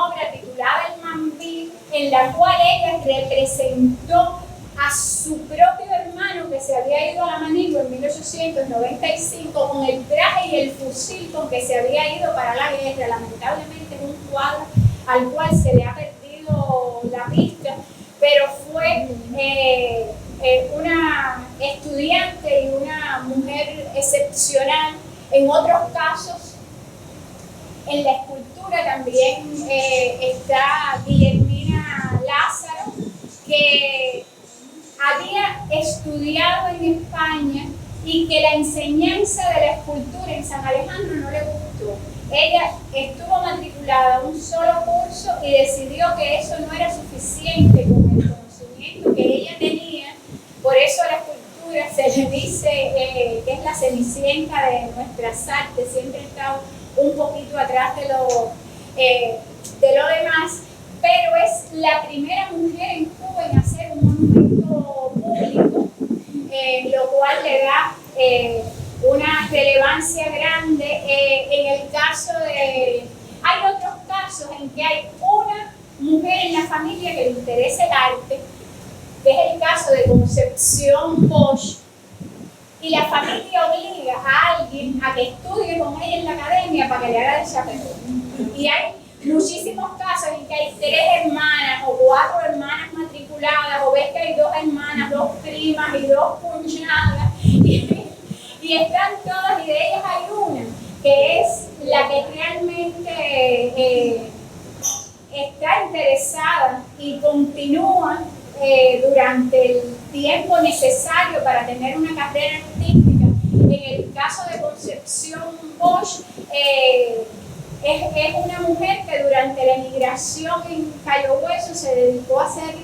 Speaker 1: obra titulada El Mambí, en la cual ella representó a su propio hermano que se había ido a la Manigua en 1895 con el traje y el fusil con que se había ido para la guerra. Lamentablemente es un cuadro al cual se le ha perdido la pista, pero fue una estudiante y una mujer excepcional. En otros casos, en la escultura también está Guillermina Lázaro, que había estudiado en España y que la enseñanza de la escultura en San Alejandro no le gustó. Ella estuvo matriculada a un solo curso y decidió que eso no era suficiente con el conocimiento que ella tenía. Por eso a la escultura se le dice que es la cenicienta de nuestras artes, siempre ha estado un poquito atrás de lo demás, pero es la primera mujer en Cuba en hacer un monumento público, lo cual le da una relevancia grande. En el caso hay otros casos en que hay una mujer en la familia que le interesa el arte, que es el caso de Concepción Bosch, y la familia obliga a alguien a que estudie con ella en la academia para que le haga de chaperón. Y hay muchísimos casos en que hay 3 hermanas o 4 hermanas matriculadas, o ves que hay 2 hermanas, 2 primas y 2 cuñadas, y están todas, y de ellas hay una que es la que realmente está interesada y continúa durante el tiempo necesario para tener una carrera artística. En el caso de Concepción Bosch, es una mujer que durante la emigración en Cayo Hueso se dedicó a hacer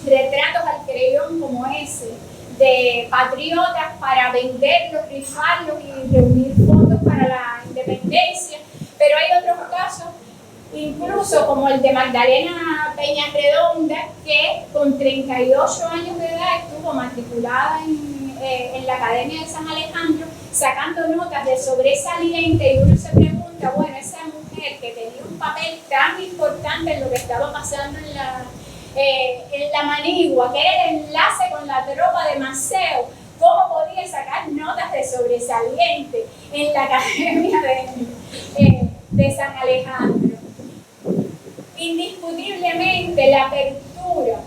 Speaker 1: retratos al creyón como ese, de patriotas, para venderlos, rifarlos y reunir fondos para la independencia. Pero hay otros casos, incluso como el de Magdalena Peñarredonda, que con 38 años de edad estuvo matriculada en la Academia de San Alejandro, sacando notas de sobresaliente, y uno se pregunta, bueno, esa mujer que tenía un papel tan importante en lo que estaba pasando en la Manigua, que era el enlace con la tropa de Maceo, ¿cómo podía sacar notas de sobresaliente en la Academia de San Alejandro? Indiscutiblemente la apertura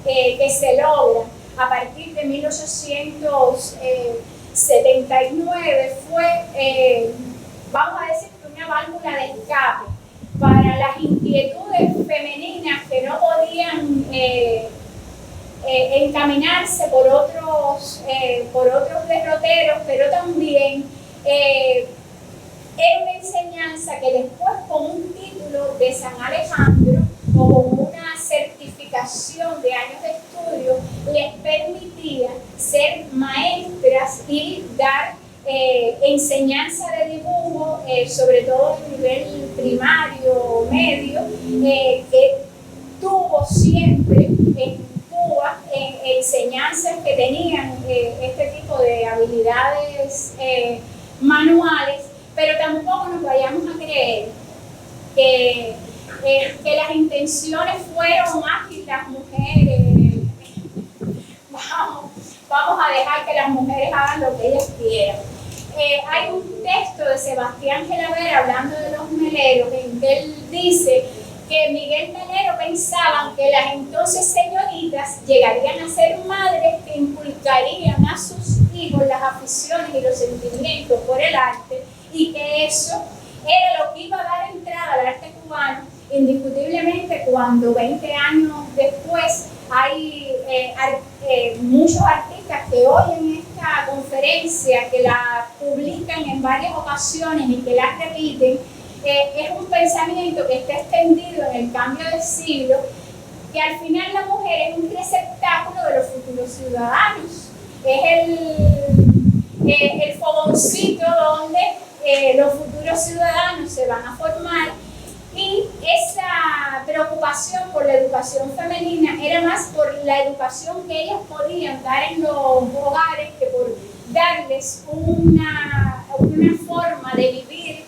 Speaker 1: que se logra a partir de 1879 fue, vamos a decir, una válvula de escape para las inquietudes femeninas que no podían encaminarse por otros derroteros, pero también era una enseñanza que después, con un título de San Alejandro o con una certificación de años de estudio, les permitía ser maestras y dar enseñanza de dibujo, sobre todo a nivel primario, medio, que tuvo siempre en Cuba Cuba, enseñanzas que tenían este tipo de habilidades manuales, pero tampoco nos vayamos a creer que las intenciones fueron que las mujeres, vamos a dejar que las mujeres hagan lo que ellas quieran. Hay un texto de Sebastián Gelabert hablando de los meleros, en que él dice que Miguel Melero pensaba que las entonces señoritas llegarían a ser madres que inculcarían a sus hijos las aficiones y los sentimientos por el arte, y que eso era lo que iba a dar entrada al arte cubano. Indiscutiblemente, cuando 20 años después hay muchos artistas que oyen esta conferencia, que la publican en varias ocasiones y que la repiten, es un pensamiento que está extendido en el cambio del siglo, que al final la mujer es un receptáculo de los futuros ciudadanos, es el fogoncito donde los futuros ciudadanos se van a formar. Y esa preocupación por la educación femenina era más por la educación que ellas podían dar en los hogares que por darles una forma de vivir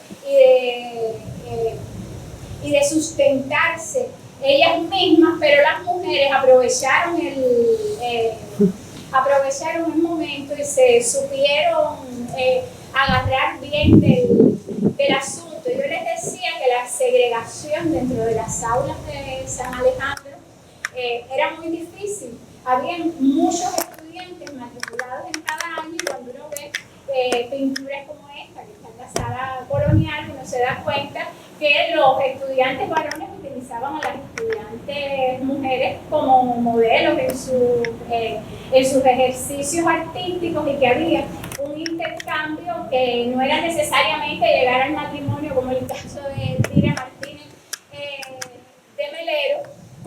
Speaker 1: y de sustentarse ellas mismas, pero las mujeres aprovecharon el momento y se supieron agarrar bien del asunto. Yo les decía que la segregación dentro de las aulas de San Alejandro era muy difícil. Había muchos estudiantes matriculados en cada año, y cuando uno ve pinturas como esta, que está en la sala colonial, uno se da cuenta que los estudiantes varones utilizaban a las estudiantes mujeres como modelos en sus ejercicios artísticos, y que había un intercambio que no era necesariamente llegar al matrimonio, como el caso de Elvira Martínez de Melero,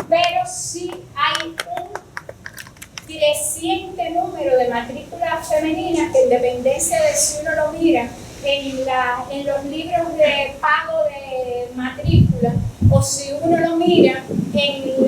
Speaker 1: pero sí hay un creciente número de matrículas femeninas que, en dependencia de si uno lo mira en los libros de pago de matrícula, o si uno lo mira en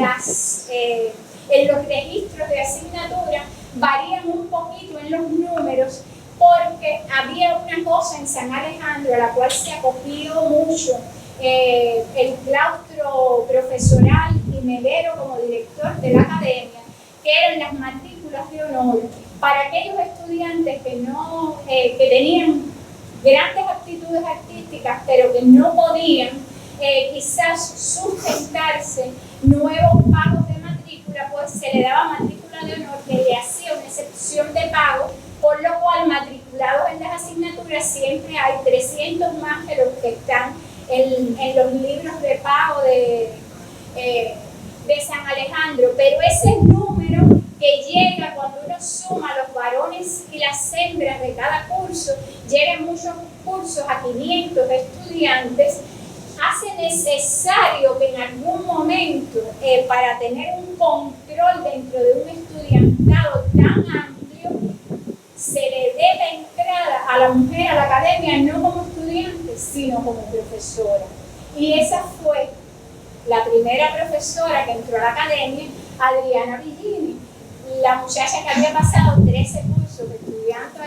Speaker 1: los registros de asignatura, varían un poquito en los números, porque había una cosa en San Alejandro a la cual se acogió mucho el claustro profesoral y Melero como director de la academia, que eran las matrículas de honor para aquellos estudiantes que tenían grandes aptitudes artísticas, pero que no podían quizás sustentarse nuevos pagos de matrícula, pues se le daba matrícula de honor, que le hacía una excepción de pago, por lo cual matriculados en las asignaturas siempre hay 300 más que los que están en los libros de pago de San Alejandro. Pero ese número que llega cuando uno suma los varones y las hembras de cada curso, llega en muchos cursos a 500 estudiantes, hace necesario que en algún momento, para tener un control dentro de un estudiantado tan amplio, se le dé la entrada a la mujer a la academia no como estudiante, sino como profesora. Y esa fue la primera profesora que entró a la academia, Adriana Villini, la muchacha que había pasado 13 cursos estudiando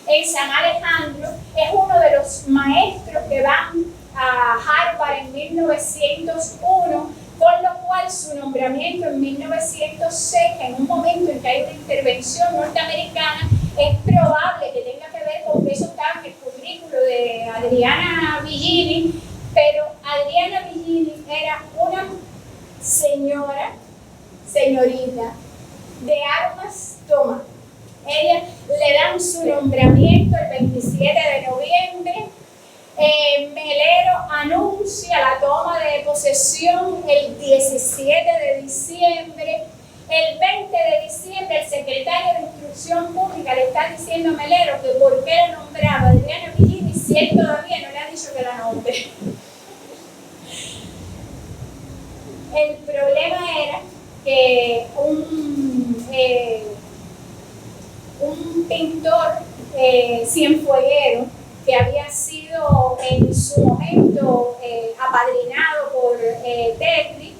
Speaker 1: en San Alejandro. Es uno de los maestros que van a Harvard en 1901, con lo cual su nombramiento en 1906, en un momento en que hay una intervención norteamericana, es probable que tenga que ver con que eso estaba en el currículo de Adriana Villini. Pero Adriana Villini era una señorita de armas tomar. Ella le dan su nombramiento el 27 de noviembre. Melero anuncia la toma de posesión el 17 de diciembre. El 20 de diciembre el secretario de Instrucción Pública le está diciendo a Melero que por qué la nombraba Adriana Villini si él todavía no le ha dicho que la nombre. El problema era que un pintor cienfueguero que había sido en su momento apadrinado por Tetri,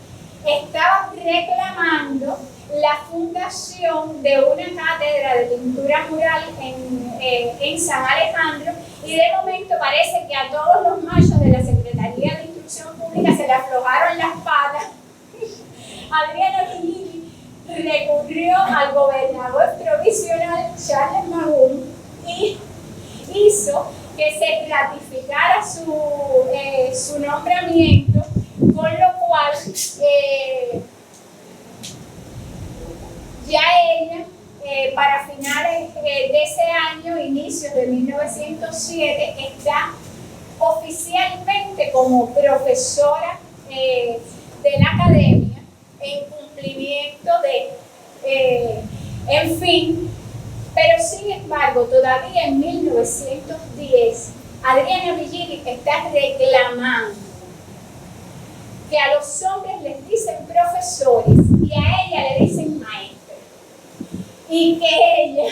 Speaker 1: estaba reclamando la fundación de una cátedra de pintura mural en San Alejandro, y de momento parece que a todos los machos de la Secretaría de Instrucción Pública se le aflojaron las patas. Adriana Vigili recurrió al gobernador provisional Charles Magún y hizo que se ratificara su nombramiento, con lo cual ya ella, para finales de ese año, inicios de 1907, está oficialmente como profesora de la academia, en cumplimiento en fin, pero sin embargo, todavía en 1910, Adriana Vigili está reclamando que a los hombres les dicen profesores y a ella le dicen maestra, y que ella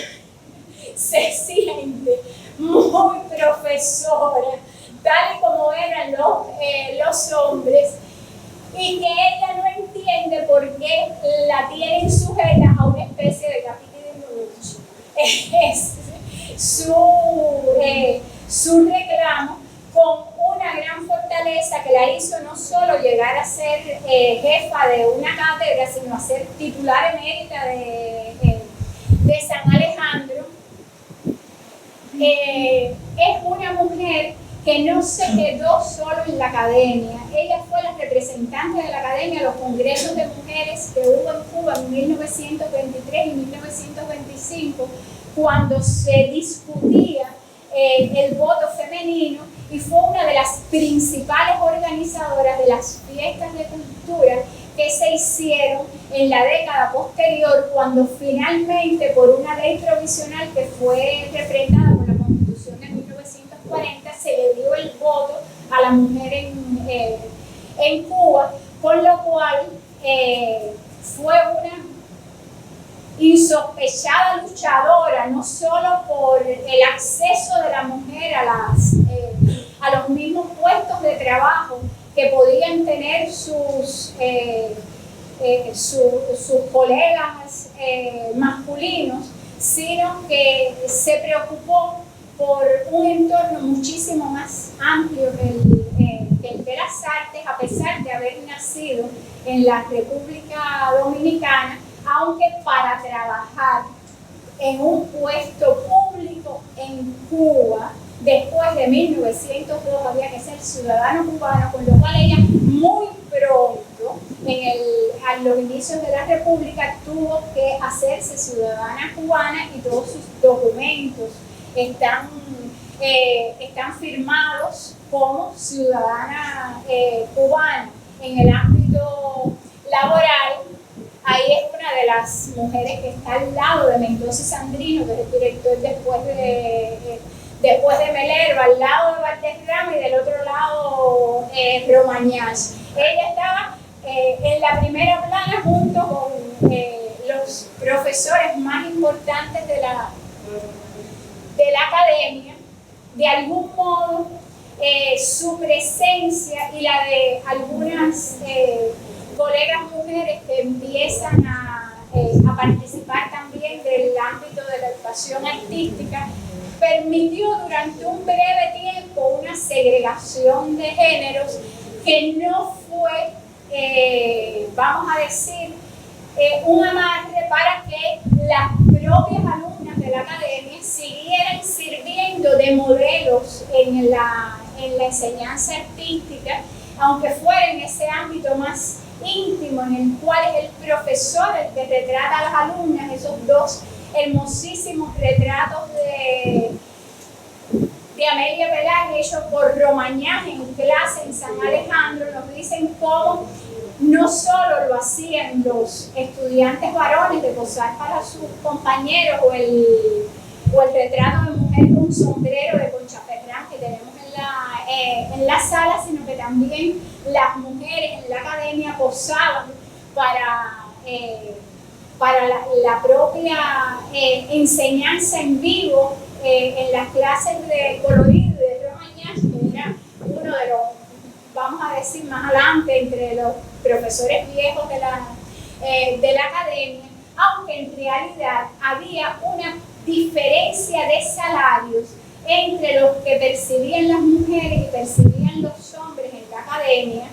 Speaker 1: se siente muy profesora, tal y como eran los hombres, y que ella no entiende por qué la tienen sujeta a una especie de capitalismo. Es su reclamo, con una gran fortaleza que la hizo no solo llegar a ser jefa de una cátedra, sino a ser titular emérita de San Alejandro. Es una mujer que no se quedó solo en la academia. Ella fue la representante de la academia en los congresos de mujeres que hubo en Cuba en 1923 y 1925, cuando se discutía el voto femenino, y fue una de las principales organizadoras de las fiestas de cultura que se hicieron en la década posterior, cuando finalmente, por una ley provisional que fue refrendada por la Constitución de 1940, se le dio el voto a la mujer en Cuba, con lo cual fue una insospechada luchadora, no solo por el acceso de la mujer a los mismos puestos de trabajo que podían tener sus colegas masculinos, sino que se preocupó por un entorno muchísimo más amplio que el de las artes, a pesar de haber nacido en la República Dominicana, aunque para trabajar en un puesto público en Cuba, después de 1902 había que ser ciudadano cubano, con lo cual ella muy pronto, a los inicios de la República, tuvo que hacerse ciudadana cubana, y todos sus documentos están firmados como ciudadana cubana. En el ámbito laboral, ahí es una de las mujeres que está al lado de Mendoza Sandrino, que es el director después de Melerva, al lado de Valderrama, y del otro lado Romañaz. Ella estaba en la primera plana junto con los profesores más importantes de la academia. De algún modo, su presencia y la de algunas colegas mujeres que empiezan a participar también del ámbito de la educación artística, permitió durante un breve tiempo una segregación de géneros que no fue, vamos a decir, un amarre para que las propias alumnas de la academia siguieran sirviendo de modelos en la enseñanza artística, aunque fuera en ese ámbito más íntimo, en el cual es el profesor el que retrata a las alumnas. Esos dos hermosísimos retratos de Amelia Velarde, hechos por Romañaz en clase en San Alejandro, nos dicen cómo no solo lo hacían los estudiantes varones de posar para sus compañeros, o el retrato de mujer con un sombrero de Concha Ferrán que tenemos en la sala, sino que también las mujeres en la academia posaban para la propia enseñanza en vivo en las clases de colorido de Romañaz, que era uno de los, vamos a decir más adelante, entre los profesores viejos de la academia. aunque en realidad había una diferencia de salarios entre los que percibían las mujeres y percibían los hombres en la academia,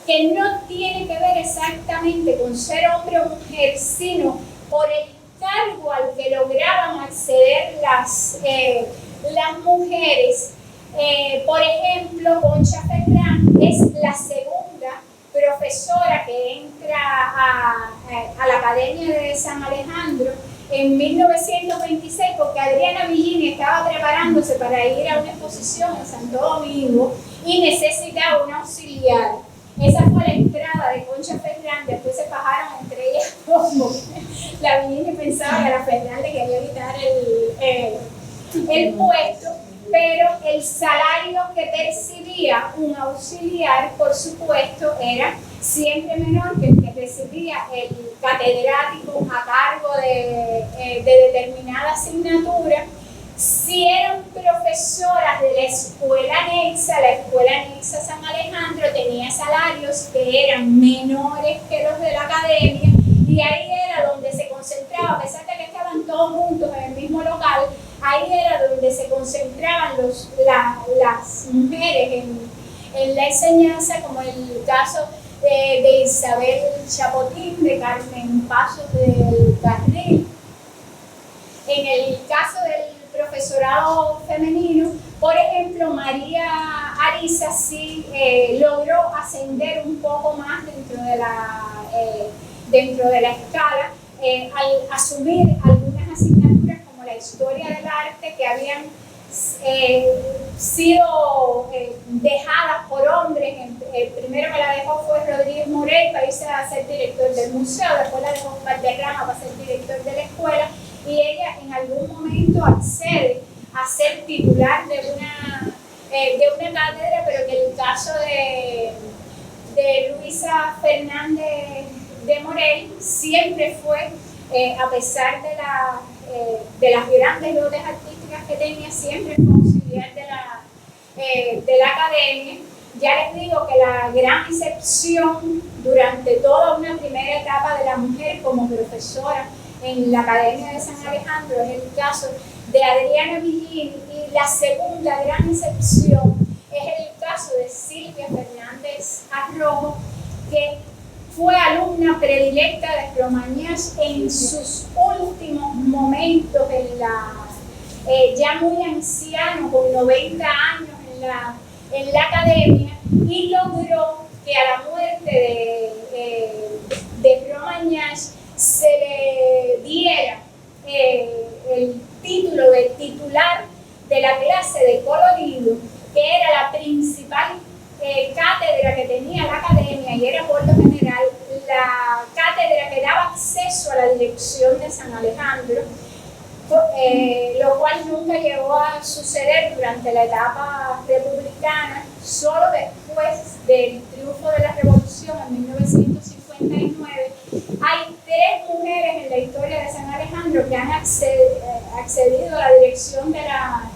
Speaker 1: que no tiene que ver exactamente con ser hombre o mujer, sino por el cargo al que lograban acceder las mujeres. Por ejemplo, Concha Ferrán es la segunda profesora que entra a la Academia de San Alejandro en 1926, porque Adriana Villini estaba preparándose para ir a una exposición en Santo Domingo y necesitaba un auxiliar. Esa fue la entrada de Concha Ferrán. Después se fajaron entre ellas como la Villini pensaba que a la Ferrán le quería quitar el puesto, pero el salario que percibía un auxiliar, por supuesto, era siempre menor que el que recibía el catedrático a cargo de determinada asignatura. Si eran profesoras de la escuela anexa San Alejandro tenía salarios que eran menores que los de la academia, y ahí era donde se concentraba, a pesar de que estaban todos juntos en el mismo local, ahí era donde se concentraban las mujeres en la enseñanza, como el caso de Isabel Chapotín, de Carmen Pasos del Carril. En el caso del profesorado femenino, por ejemplo, María Ariza sí logró ascender un poco más dentro de la escala, al asumir algunas asignaturas como la historia del arte que habían sido dejadas por hombres. El primero que la dejó fue Rodríguez Morel para irse a ser director del museo, después la dejó Valderrama para ser director de la escuela, y ella en algún momento accede a ser titular de una cátedra, pero que el caso de Luisa Fernández de Morel siempre fue, a pesar de las grandes dotes artísticas que tenía, siempre fue auxiliar de la academia. Ya les digo que la gran excepción durante toda una primera etapa de la mujer como profesora en la Academia de San Alejandro es el caso de Adriana Villini, y la segunda gran excepción es el caso de Silvia Fernández Arrojo, que fue alumna predilecta de Cromañas en sus últimos momentos, ya muy anciano, con 90 años en la academia, y logró que a la muerte de Cromañas se le diera el título de titular de la clase de colorido, que era la principal cátedra que tenía la academia, y era por lo general la cátedra que daba acceso a la dirección de San Alejandro, lo cual nunca llegó a suceder durante la etapa republicana. Solo después del triunfo de la Revolución en 1959 hay 3 mujeres en la historia de San Alejandro que han accedido a la dirección de la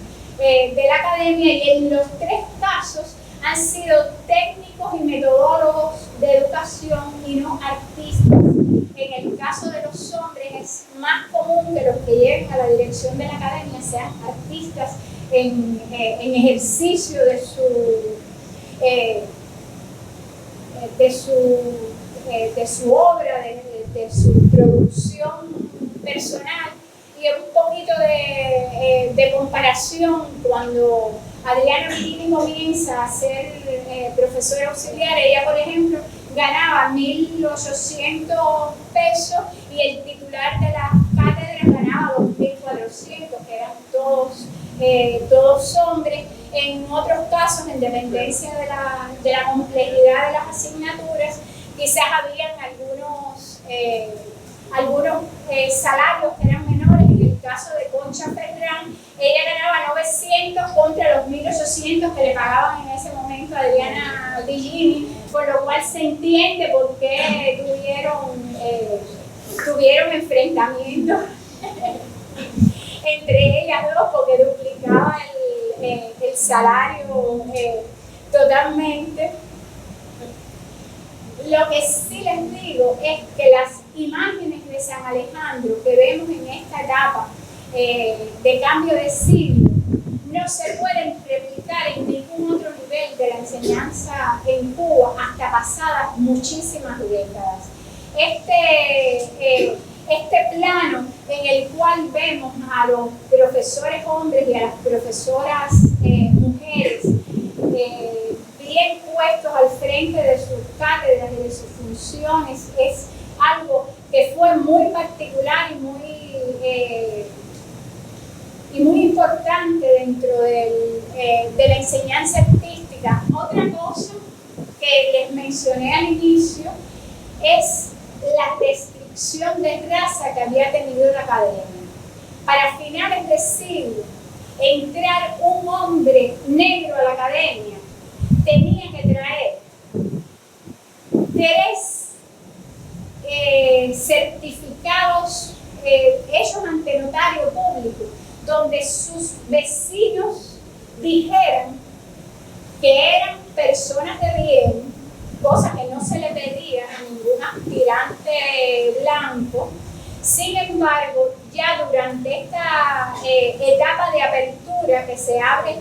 Speaker 1: academia, y en los 3 casos han sido técnicos y metodólogos de educación y no artistas. En el caso de los hombres es más común que los que lleguen a la dirección de la academia sean artistas en ejercicio de su obra, de su producción personal. Y un poquito de comparación: cuando Adriana Villini comienza a ser profesora auxiliar, ella, por ejemplo, ganaba 1.800 pesos, y el titular de las cátedras ganaba 2.400, que eran todos hombres. En otros casos, en dependencia de la complejidad de las asignaturas, quizás habían algunos salarios que eran menores. En el caso de Concha Ferrán, ella ganaba 900 contra los 1.800 que le pagaban en ese momento a Adriana Villini, por lo cual se entiende por qué tuvieron enfrentamientos entre ellas dos, porque duplicaba el salario totalmente. Lo que sí les digo es que las imágenes de San Alejandro que vemos en esta etapa de cambio de siglo no se pueden replicar en ningún otro nivel de la enseñanza en Cuba hasta pasadas muchísimas décadas. Este plano en el cual vemos a los profesores hombres y a las profesoras mujeres bien puestos al frente de sus cátedras y de sus funciones es algo que fue muy particular y muy importante dentro de la enseñanza artística. Otra cosa que les mencioné al inicio es la restricción de raza que había tenido la academia. Para finales de siglo, entrar un hombre negro a la academia tenía que traer 3 certificados hechos ante notario público, donde sus vecinos dijeran que eran personas de bien, cosa que no se le pedía a ningún aspirante blanco. Sin embargo, ya durante esta etapa de apertura que se abre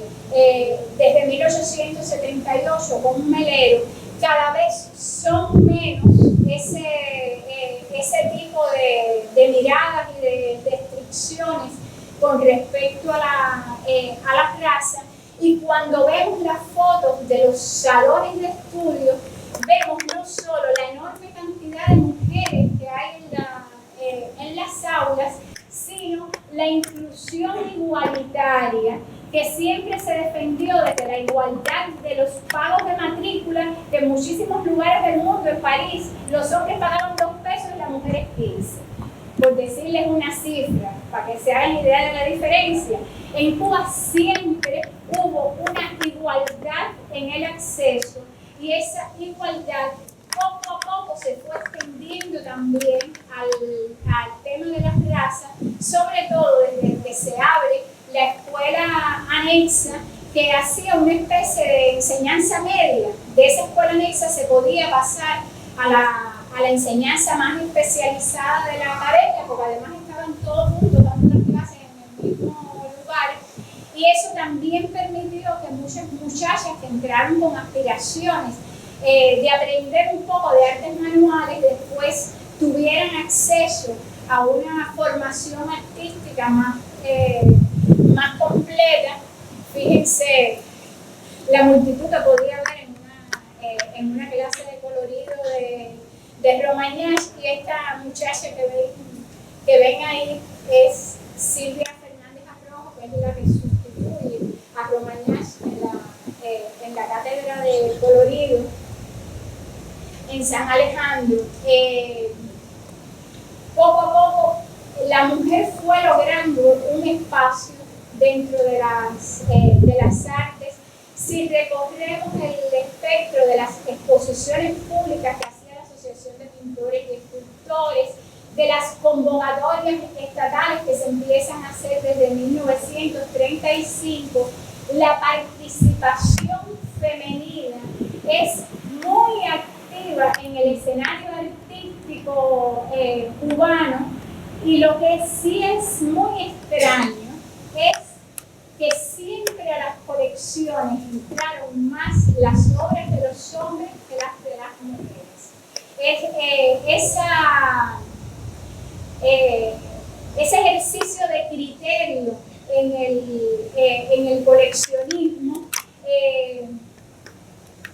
Speaker 1: desde 1878 con un melero, cada vez son menos ese tipo de miradas y de restricciones con respecto a la raza. Y cuando vemos las fotos de los salones de estudio, vemos no solo la enorme cantidad de mujeres que hay en las aulas, sino la inclusión igualitaria que siempre se defendió desde la igualdad de los pagos de matrícula, que en muchísimos lugares del mundo, en París, los hombres pagaban 2 pesos y las mujeres 15. Por decirles una cifra, para que se hagan idea de la diferencia. En Cuba siempre hubo una igualdad en el acceso y esa igualdad poco a poco se fue extendiendo también al tema de las razas, sobre todo desde que se abre la escuela anexa, que hacía una especie de enseñanza media. De esa escuela anexa se podía pasar a la enseñanza más especializada de la academia, porque además estaban todos juntos dando las clases en el mismo lugar. Y eso también permitió que muchas muchachas que entraron con aspiraciones de aprender un poco de artes manuales, después tuvieran acceso a una formación artística más completa. Fíjense la multitud que podía haber en una clase de colorido de Romagnach, y esta muchacha que ven ahí es Silvia Fernández Arrojo, que es la que sustituye a Romagnach en la cátedra de colorido en San Alejandro. Poco a poco la mujer fue logrando un espacio dentro de las artes. Si recorremos el espectro de las exposiciones públicas que hacía la Asociación de Pintores y Escultores, de las convocatorias estatales que se empiezan a hacer desde 1935, la participación femenina es muy activa en el escenario artístico cubano, y lo que sí es muy extraño es que siempre a las colecciones entraron más las obras de los hombres que las de las mujeres. Ese ejercicio de criterio en el coleccionismo,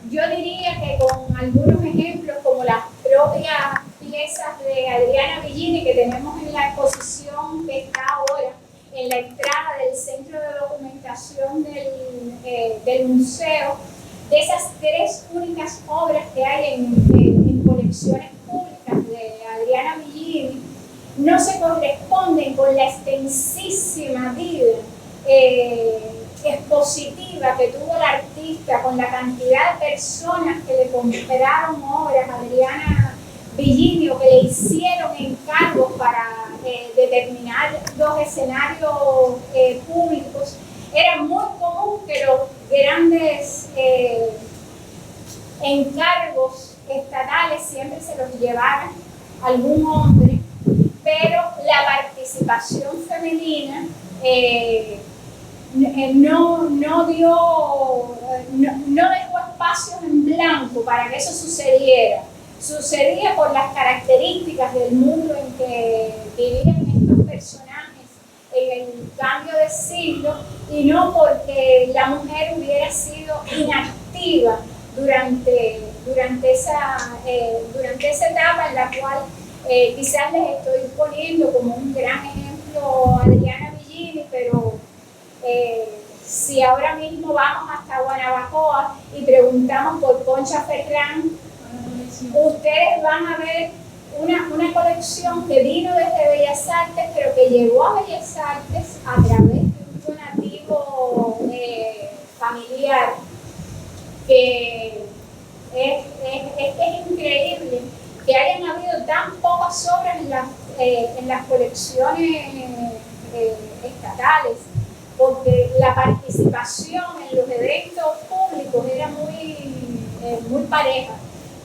Speaker 1: yo diría que con algunos ejemplos como las propias piezas de Adriana Bellini que tenemos en la exposición que está ahora en la entrada del centro de documentación del museo, de esas 3 únicas obras que hay en colecciones públicas de Adriana Bellini, no se corresponden con la extensísima vida expositiva que tuvo la artista, con la cantidad de personas que le compraron obras a Adriana Bellini o que le hicieron encargos para determinar los escenarios públicos. Era muy común que los grandes encargos estatales siempre se los llevaran algún hombre, pero la participación femenina no dejó espacios en blanco para que eso sucediera. Sucedía por las características del mundo en que vivían estos personajes en el cambio de siglo, y no porque la mujer hubiera sido inactiva durante esa etapa en la cual quizás les estoy poniendo como un gran ejemplo a Adriana Bellini, pero si ahora mismo vamos hasta Guanabacoa y preguntamos por Concha Ferrán, ustedes van a ver una colección que vino desde Bellas Artes, pero que llegó a Bellas Artes a través de un donativo familiar, que es increíble que hayan habido tan pocas obras en las colecciones estatales, porque la participación en los eventos públicos era muy pareja,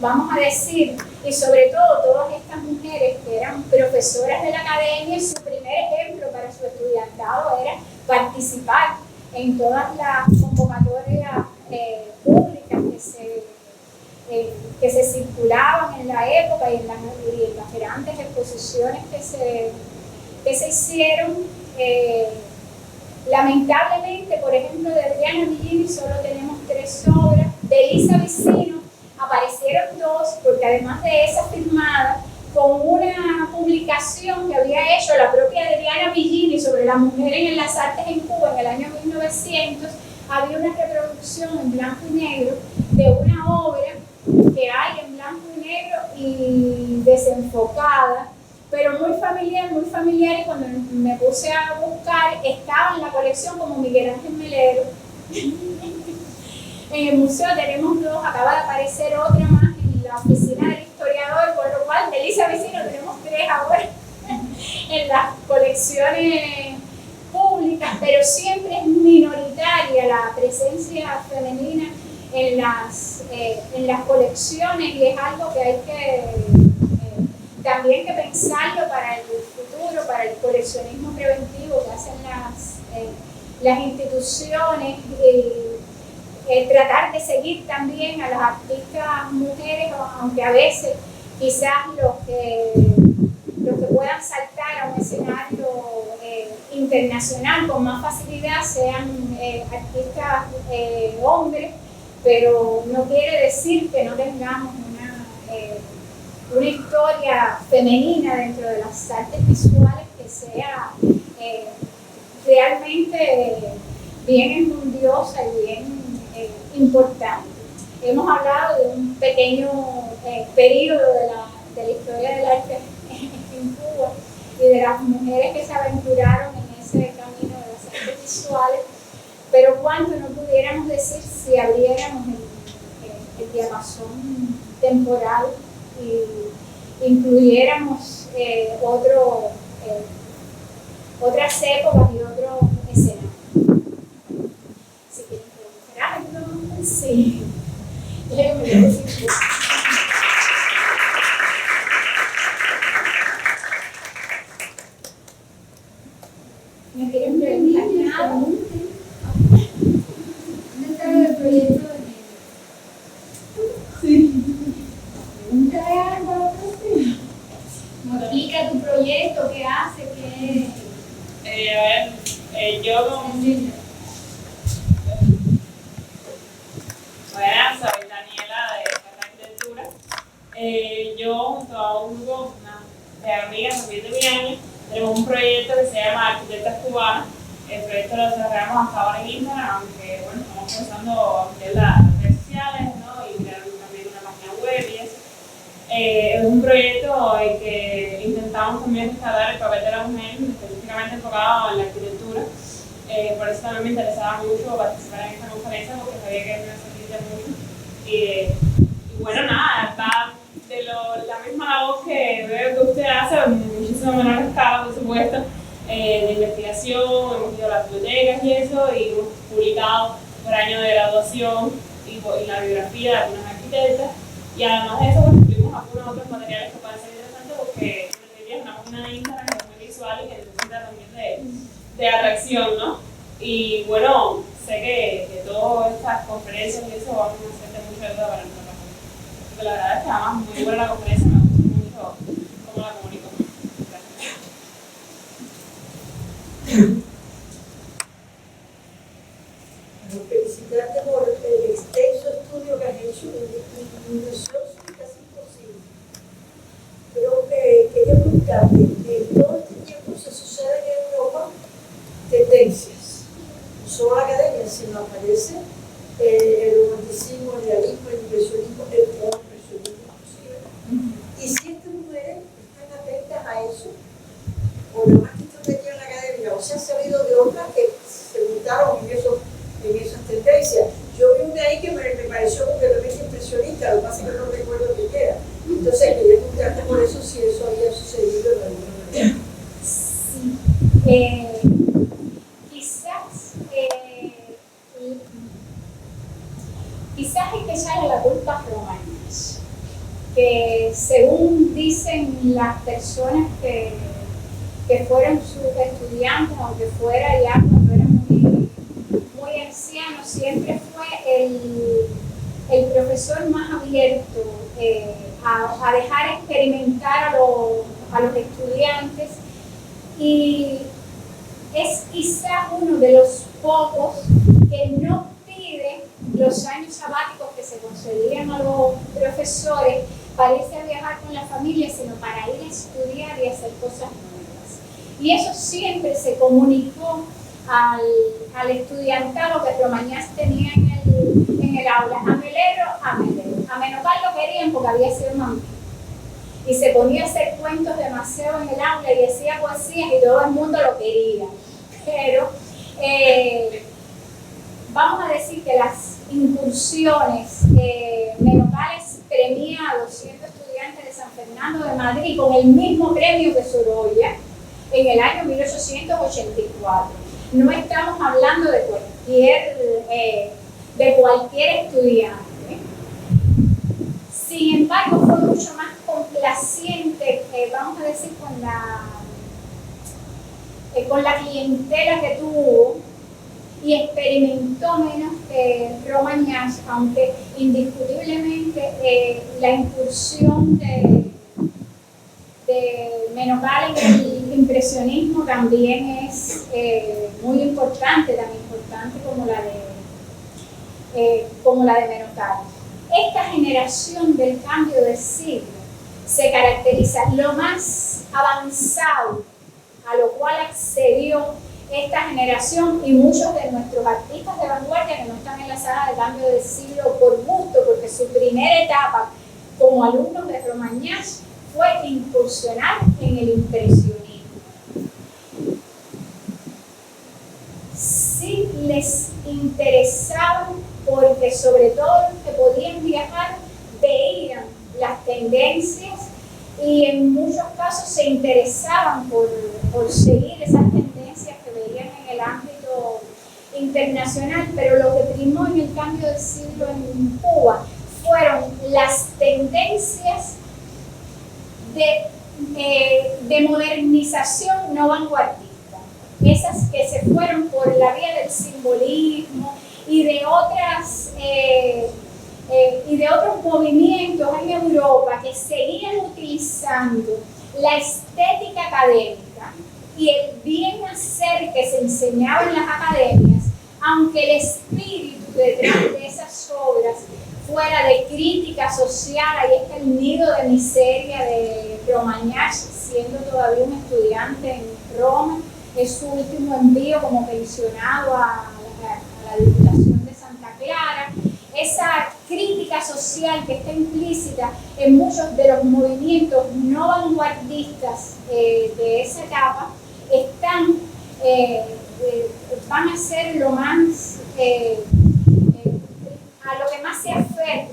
Speaker 1: vamos a decir, y sobre todo todas estas mujeres que eran profesoras de la academia, su primer ejemplo para su estudiantado era participar en todas las convocatorias públicas que se circulaban en la época y en las grandes exposiciones que se hicieron. Lamentablemente, por ejemplo, de Adriana Bellini solo tenemos 3 obras. De Elisa Vicino aparecieron 2, porque además de esa firmada, con una publicación que había hecho la propia Adriana Bellini sobre la mujer en las artes en Cuba en el año 1900, había una reproducción en blanco y negro de una obra que hay en blanco y negro y desenfocada, pero muy familiar, y cuando me puse a buscar, estaba en la colección como Miguel Ángel Melero. En el museo tenemos 2, acaba de aparecer otra más en la oficina del historiador, por lo cual de Elisa Vicino tenemos 3 ahora en las colecciones públicas, pero siempre es minoritaria la presencia femenina en las colecciones, y es algo que hay que también que pensarlo para el futuro, para el coleccionismo preventivo que hacen las instituciones, tratar de seguir también a las artistas mujeres, aunque a veces quizás los que puedan saltar a un escenario internacional con más facilidad sean artistas hombres, pero no quiere decir que no tengamos una historia femenina dentro de las artes visuales que sea realmente bien enjundiosa y bien importante. Hemos hablado de un pequeño periodo de la historia del arte en Cuba y de las mujeres que se aventuraron en ese camino de las artes visuales, pero cuánto no pudiéramos decir si abriéramos el diapasón temporal y incluyéramos otras épocas y otros escenarios. Si quieren preguntar algo, sí. ¿No quieren preguntar nada? ¿Dónde está el proyecto de sí. Explica tu proyecto, qué hace, qué...
Speaker 2: Yo soy Daniela de Arquitectura. Yo junto a un grupo de amigas también de mi año tenemos un proyecto que se llama Arquitectas Cubanas. El proyecto lo desarrollamos hasta ahora en Instagram, aunque bueno, estamos pensando a ampliar las redes sociales, ¿no? Y crear también una página web y eso. Es un proyecto en que intentamos también restaurar el papel de la mujer, específicamente enfocado en la arquitectura. Por eso también me interesaba mucho participar en esta conferencia, porque sabía que me necesita mucho. Y bueno, nada, está de la misma labor que veo que usted hace, en muchísimo menor escala, por supuesto, de investigación, hemos ido a las bibliotecas y eso, y hemos publicado por año de graduación y la biografía de algunas arquitectas. Y además de eso, bueno, incluimos algunos otros materiales que pueden ser interesantes, porque porque es una página de Instagram que es muy visual y que necesita también de atracción, ¿no? Y bueno, sé que todas estas conferencias y eso van a ser de mucha ayuda para nuestra página. Porque la verdad es que además muy buena la conferencia, me gusta mucho cómo la comunico.
Speaker 3: Felicitarte por el extenso estudio que has hecho, minucioso y casi imposible. Pero quería preguntarte, todo este tiempo se suceden en Europa tendencias, no solo la academia, sino aparece el romanticismo, el realismo, el impresionismo, el postimpresionismo inclusive. Y si estas mujeres están atentas a eso, o nada más que están metidas en la academia, o se han sabido de otras que se juntaron en esas tendencias. Yo vi una ahí que me pareció completamente impresionista, lo que pasa es que no recuerdo qué era. Entonces quería preguntarte por eso si eso había sucedido de alguna manera.
Speaker 1: Sí. Quizás hay que echarle la culpa a Romagnés, que según dicen las personas que fueron sus estudiantes, aunque fuera ya cuando era muy anciano, siempre fue el profesor más abierto a dejar experimentar a los estudiantes, y es quizás uno de los pocos que no pide los años sabáticos que se concedían a los profesores para irse a viajar con la familia, sino para ir a estudiar y hacer cosas nuevas. Y eso siempre se comunicó al estudiantado que Romagnés tenía en el aula. A Melero. A Menopal lo querían porque había sido mamá. Y se ponía a hacer cuentos de Maceo en el aula y decía poesías y todo el mundo lo quería. Pero vamos a decir que las incursiones, Menopales premiado siendo estudiante de San Fernando de Madrid con el mismo premio que Sorolla en el año 1884. No estamos hablando de cualquier estudiante. Sin embargo, fue mucho más complaciente, vamos a decir, con la clientela que tuvo, y experimentó menos que Romagnés, aunque indiscutiblemente la incursión de Menopal en el impresionismo también es muy importante, tan importante como la de Menopal. Esta generación del cambio de siglo se caracteriza lo más avanzado a lo cual accedió esta generación y muchos de nuestros artistas de vanguardia que no están en la sala de cambio de siglo por gusto, porque su primera etapa como alumnos de Romagnés fue incursionar en el impresionismo. Sí les interesaba, porque sobre todo los que podían viajar veían las tendencias y en muchos casos se interesaban por seguir esas tendencias que veían en el ámbito internacional, pero lo que primó en el cambio de siglo en Cuba fueron las tendencias de modernización no vanguardista, esas que se fueron por la vía del simbolismo y de otros movimientos en Europa que seguían utilizando la estética académica y el bien hacer que se enseñaba en las academias, aunque el espíritu detrás de esas obras fuera de crítica social. Ahí está el nido de miseria de Romagnés, siendo todavía un estudiante en Roma, es su último envío como pensionado a la Diputación de Santa Clara. Esa crítica social que está implícita en muchos de los movimientos no vanguardistas de esa etapa van a ser lo más a lo que más se aferra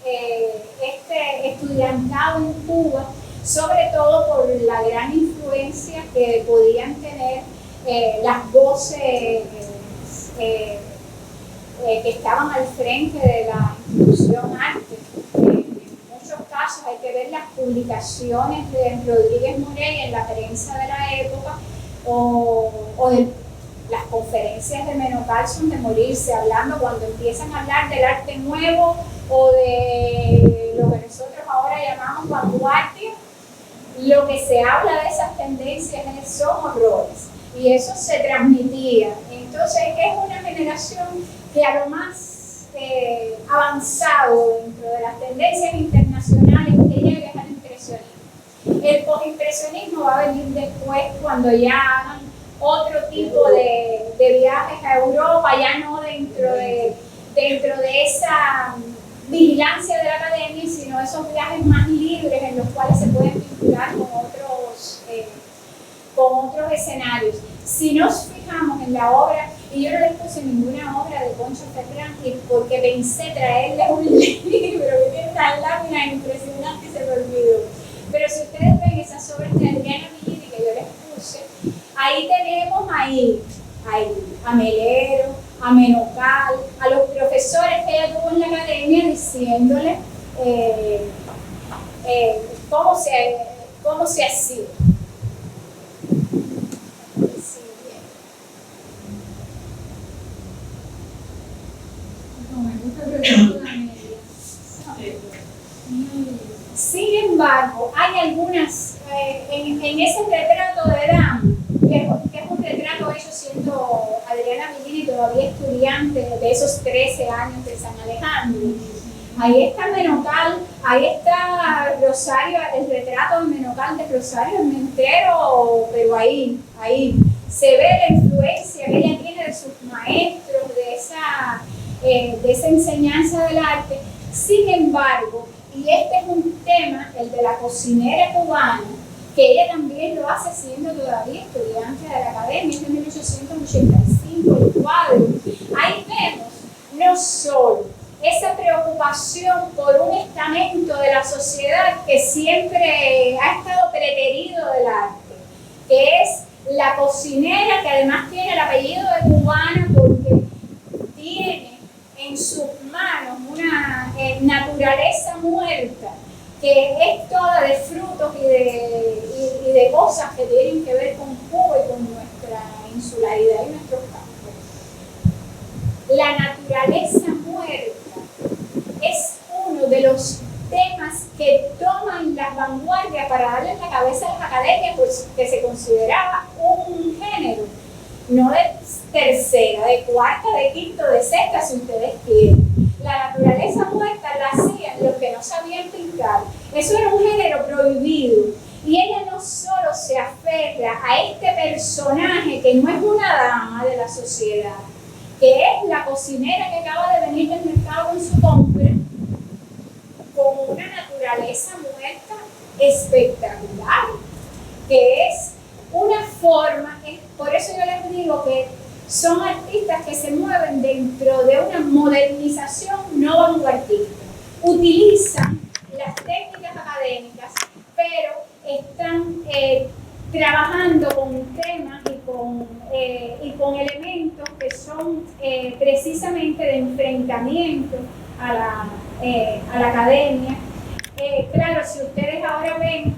Speaker 1: este estudiantado en Cuba, sobre todo por la gran influencia que podían tener las voces que estaban al frente de la institución arte. En muchos casos hay que ver las publicaciones de Rodríguez Morey en la prensa de la época o de las conferencias de Meno Carlson de Morirse, hablando cuando empiezan a hablar del arte nuevo o de lo que nosotros ahora llamamos vanguardia. Lo que se habla de esas tendencias son horrores y eso se transmitía. Entonces es una generación que a lo más avanzado dentro de las tendencias internacionales que llega es al impresionismo. El postimpresionismo va a venir después cuando ya hagan otro tipo de viajes a Europa, ya no dentro de esa vigilancia de la academia, sino esos viajes más libres en los cuales se pueden vincular con otros escenarios. Si nos fijamos en la obra, y yo no les puse ninguna obra de Concha Ferrán porque pensé traerles un libro que tiene unas láminas impresionantes y se me olvidó. Pero si ustedes ven esas obras de Adriana Villini que yo les puse, ahí tenemos a Melero, a Menocal, a los profesores que ella tuvo en la academia diciéndole cómo se hacía. Sin embargo, hay algunas, en ese retrato de dama, que es un retrato hecho siendo Adriana Villini todavía estudiante de esos 13 años de San Alejandro. Ahí está Menocal, ahí está Rosario, el retrato de Menocal de Rosario Armentero, pero ahí se ve la influencia que ella tiene de sus maestros, de esa enseñanza del arte. Sin embargo, y este es un tema, el de la cocinera cubana, que ella también lo hace siendo todavía estudiante de la academia, es de 1885, el cuadro. Ahí vemos no solo esa preocupación por un estamento de la sociedad que siempre ha estado preterido del arte, que es la cocinera, que además tiene el apellido de cubana porque tiene en sus manos una naturaleza muerta que es toda de frutos y de cosas que tienen que ver con Cuba y con nuestra insularidad y nuestros campos. La naturaleza muerta es uno de los temas que toman las vanguardias para darle la cabeza a las academias, pues, que se consideraba un género, no de tercera, de cuarta, de quinto, de sexta, si ustedes quieren. La naturaleza muerta la hacían los que no sabían pintar. Eso era un género prohibido. Y ella no solo se aferra a este personaje que no es una dama de la sociedad, que es la cocinera que acaba de venir del mercado con su compra, con una naturaleza muerta espectacular, que es una forma, por eso yo les digo que son artistas que se mueven dentro de una modernización no vanguardista. Utilizan las técnicas académicas, pero están trabajando con temas y con elementos que son precisamente de enfrentamiento a la academia. Claro, si ustedes ahora ven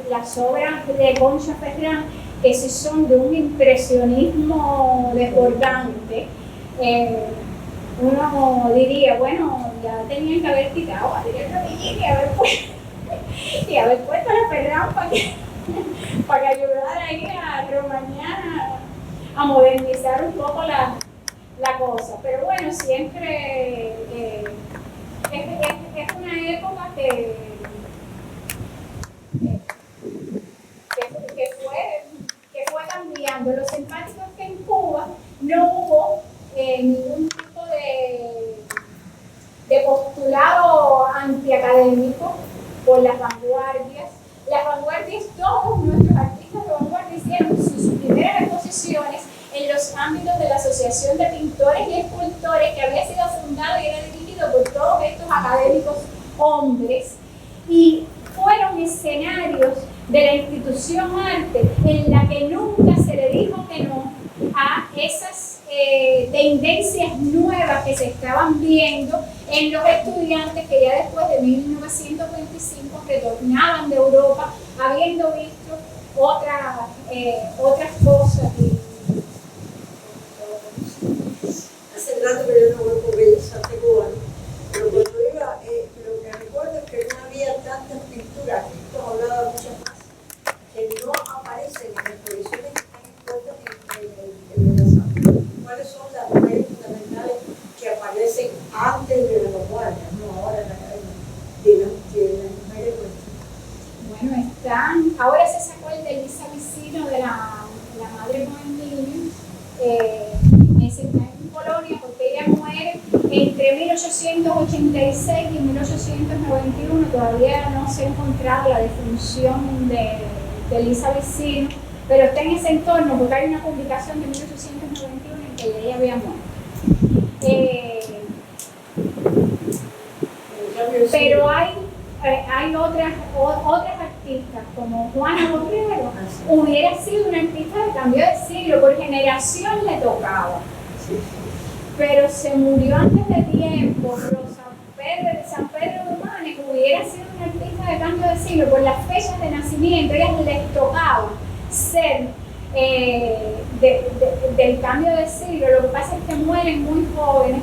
Speaker 1: las obras de Concha Ferrán, que sí son de un impresionismo desbordante, uno diría, bueno, ya tenían que haber quitado a Adriana Villini y haber puesto a la Ferrán para que ayudara ahí a Romagnana a modernizar un poco la cosa. Pero bueno, siempre es una época que fue cambiando. Lo simpático es que en Cuba no hubo ningún tipo de postulado antiacadémico por las vanguardias. Las vanguardias, todos nuestros artistas de vanguardia hicieron sus primeras exposiciones en los ámbitos de la Asociación de Pintores y Escultores, que había sido fundado y era dirigido por todos estos académicos hombres, y fueron escenarios de la institución arte en la que nunca se le dijo que no a esas tendencias nuevas que se estaban viendo en los estudiantes que ya después de 1925 retornaban de Europa habiendo visto otras cosas.
Speaker 3: Hace rato que yo no voy por Bellas Artes cubanas, pero cuando iba, lo que recuerdo es que no había tantas pinturas, esto hablaba muchas más, que no aparecen en las exposiciones que están expuestas en Bellas Artes. ¿Cuáles son las mujeres fundamentales que aparecen antes de la vanguardia, no ahora en la academia, de las mujeres nuestras?
Speaker 1: Bueno, ahora se sacó el de Elisa Vicino de la madre Bohemia, está en Polonia porque ella muere entre 1886 y 1891, todavía no se ha encontrado la defunción de Elisa Vicino, pero está en ese entorno porque hay una publicación de 1891 en que ella había muerto. Pero hay otras artistas como Juana Borrero, hubiera sido una artista de cambio de siglo, por generación le tocaba, pero se murió antes de tiempo. San Pedro de Manes hubiera sido una artista de cambio de siglo, por las fechas de nacimiento, ellas les tocaba ser del cambio de siglo. Lo que pasa es que mueren muy jóvenes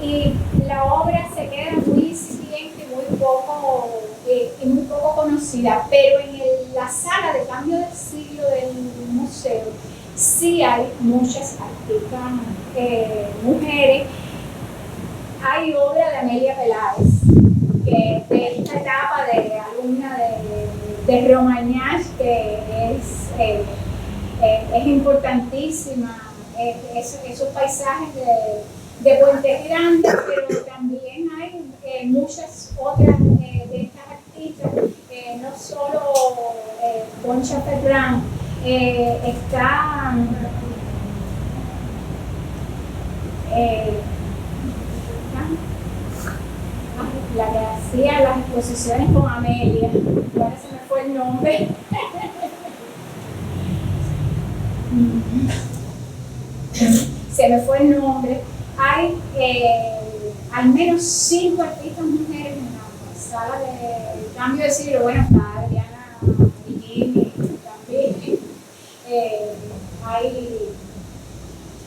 Speaker 1: y la obra se queda muy incipiente y muy poco conocida, pero en la sala de cambio de siglo del museo sí hay muchas artistas mujeres. Hay obra de Amelia Peláez, que de esta etapa de alumna de Romagnac, que es importantísima, esos paisajes de Puente Grande, pero también hay muchas otras de estas artistas, no solo Concha Ferrán, está la que hacía las exposiciones con Amelia, ahora se me fue el nombre. Se me fue el nombre. Hay al menos 5 artistas mujeres en la sala de cambio de siglo. Bueno, está Adriana Bikini también.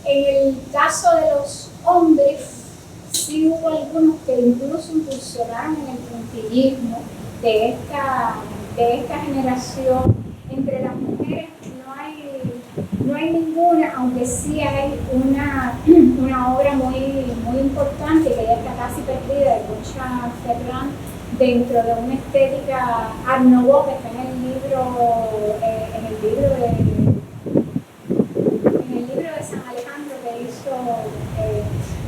Speaker 1: En el caso de los hombres, sí hubo algunos que incluso incursionaron en el puntillismo de esta generación. Entre las mujeres no hay ninguna, aunque sí hay una obra muy importante que ya está casi perdida, de Concha Ferrán, dentro de una estética Art Nouveau, que está en el libro de San Alejandro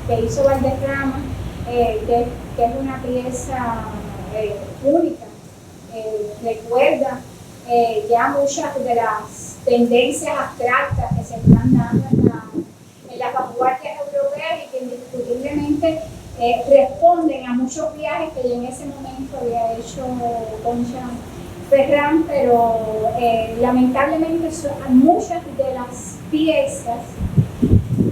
Speaker 1: que hizo Valderrama, que es una pieza única. Recuerda ya muchas de las tendencias abstractas que se están dando en las vanguardias europeas y que indiscutiblemente responden a muchos viajes que en ese momento había hecho Concha Ferrán, pero lamentablemente muchas de las piezas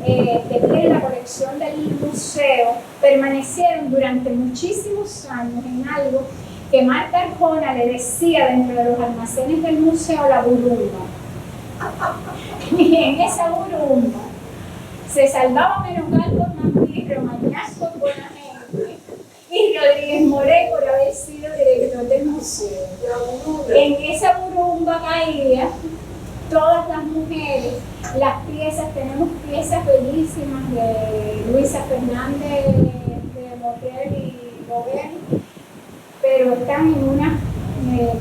Speaker 1: que tiene la colección del museo permanecieron durante muchísimos años en algo que Marta Arjona le decía dentro de los almacenes del museo, la burumba. Y en esa burumba se salvaba Menecal por Mampi, Romagnac por buena gente y Rodríguez Moré por haber sido director del museo. En esa burumba caía todas las mujeres, las piezas. Tenemos piezas bellísimas de Luisa Fernández, de Motel y Gauguin, pero están en unas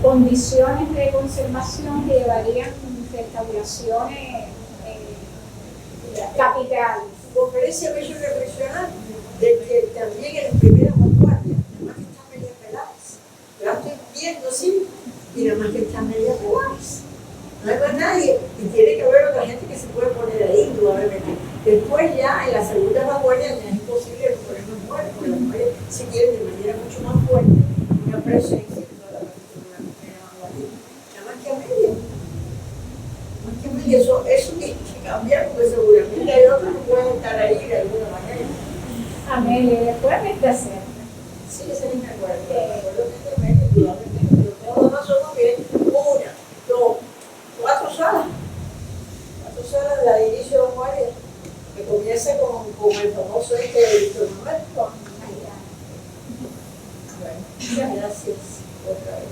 Speaker 1: condiciones de conservación que llevarían restauraciones capitales.
Speaker 3: Conferencia me hizo reflexionar de que también en las primeras vanguardias, nada más que está Amelia Peláez. La estoy viendo, sí, y nada más que está Amelia Peláez. No hay más nadie, y tiene que haber otra gente que se puede poner ahí, indudablemente. Después ya en la segunda vanguardia ya es imposible poner más mujeres, porque las mujeres se quieren de manera mucho más fuerte una presencia en toda la parte de la primera vanguardia. Nada más que Amelia. y eso tiene que cambiar porque seguramente hay otros que pueden estar ahí de alguna manera.
Speaker 1: Amelia, después me está cerca.
Speaker 3: Sí, ese ni me acuerdo. Me acuerdo que también, indudablemente, pero todos los demás son bien. Una, dos, cuatro salas. Cuatro salas de la de inicio de María, que comienza con el famoso de Víctor Manuel. Bueno, gracias otra vez.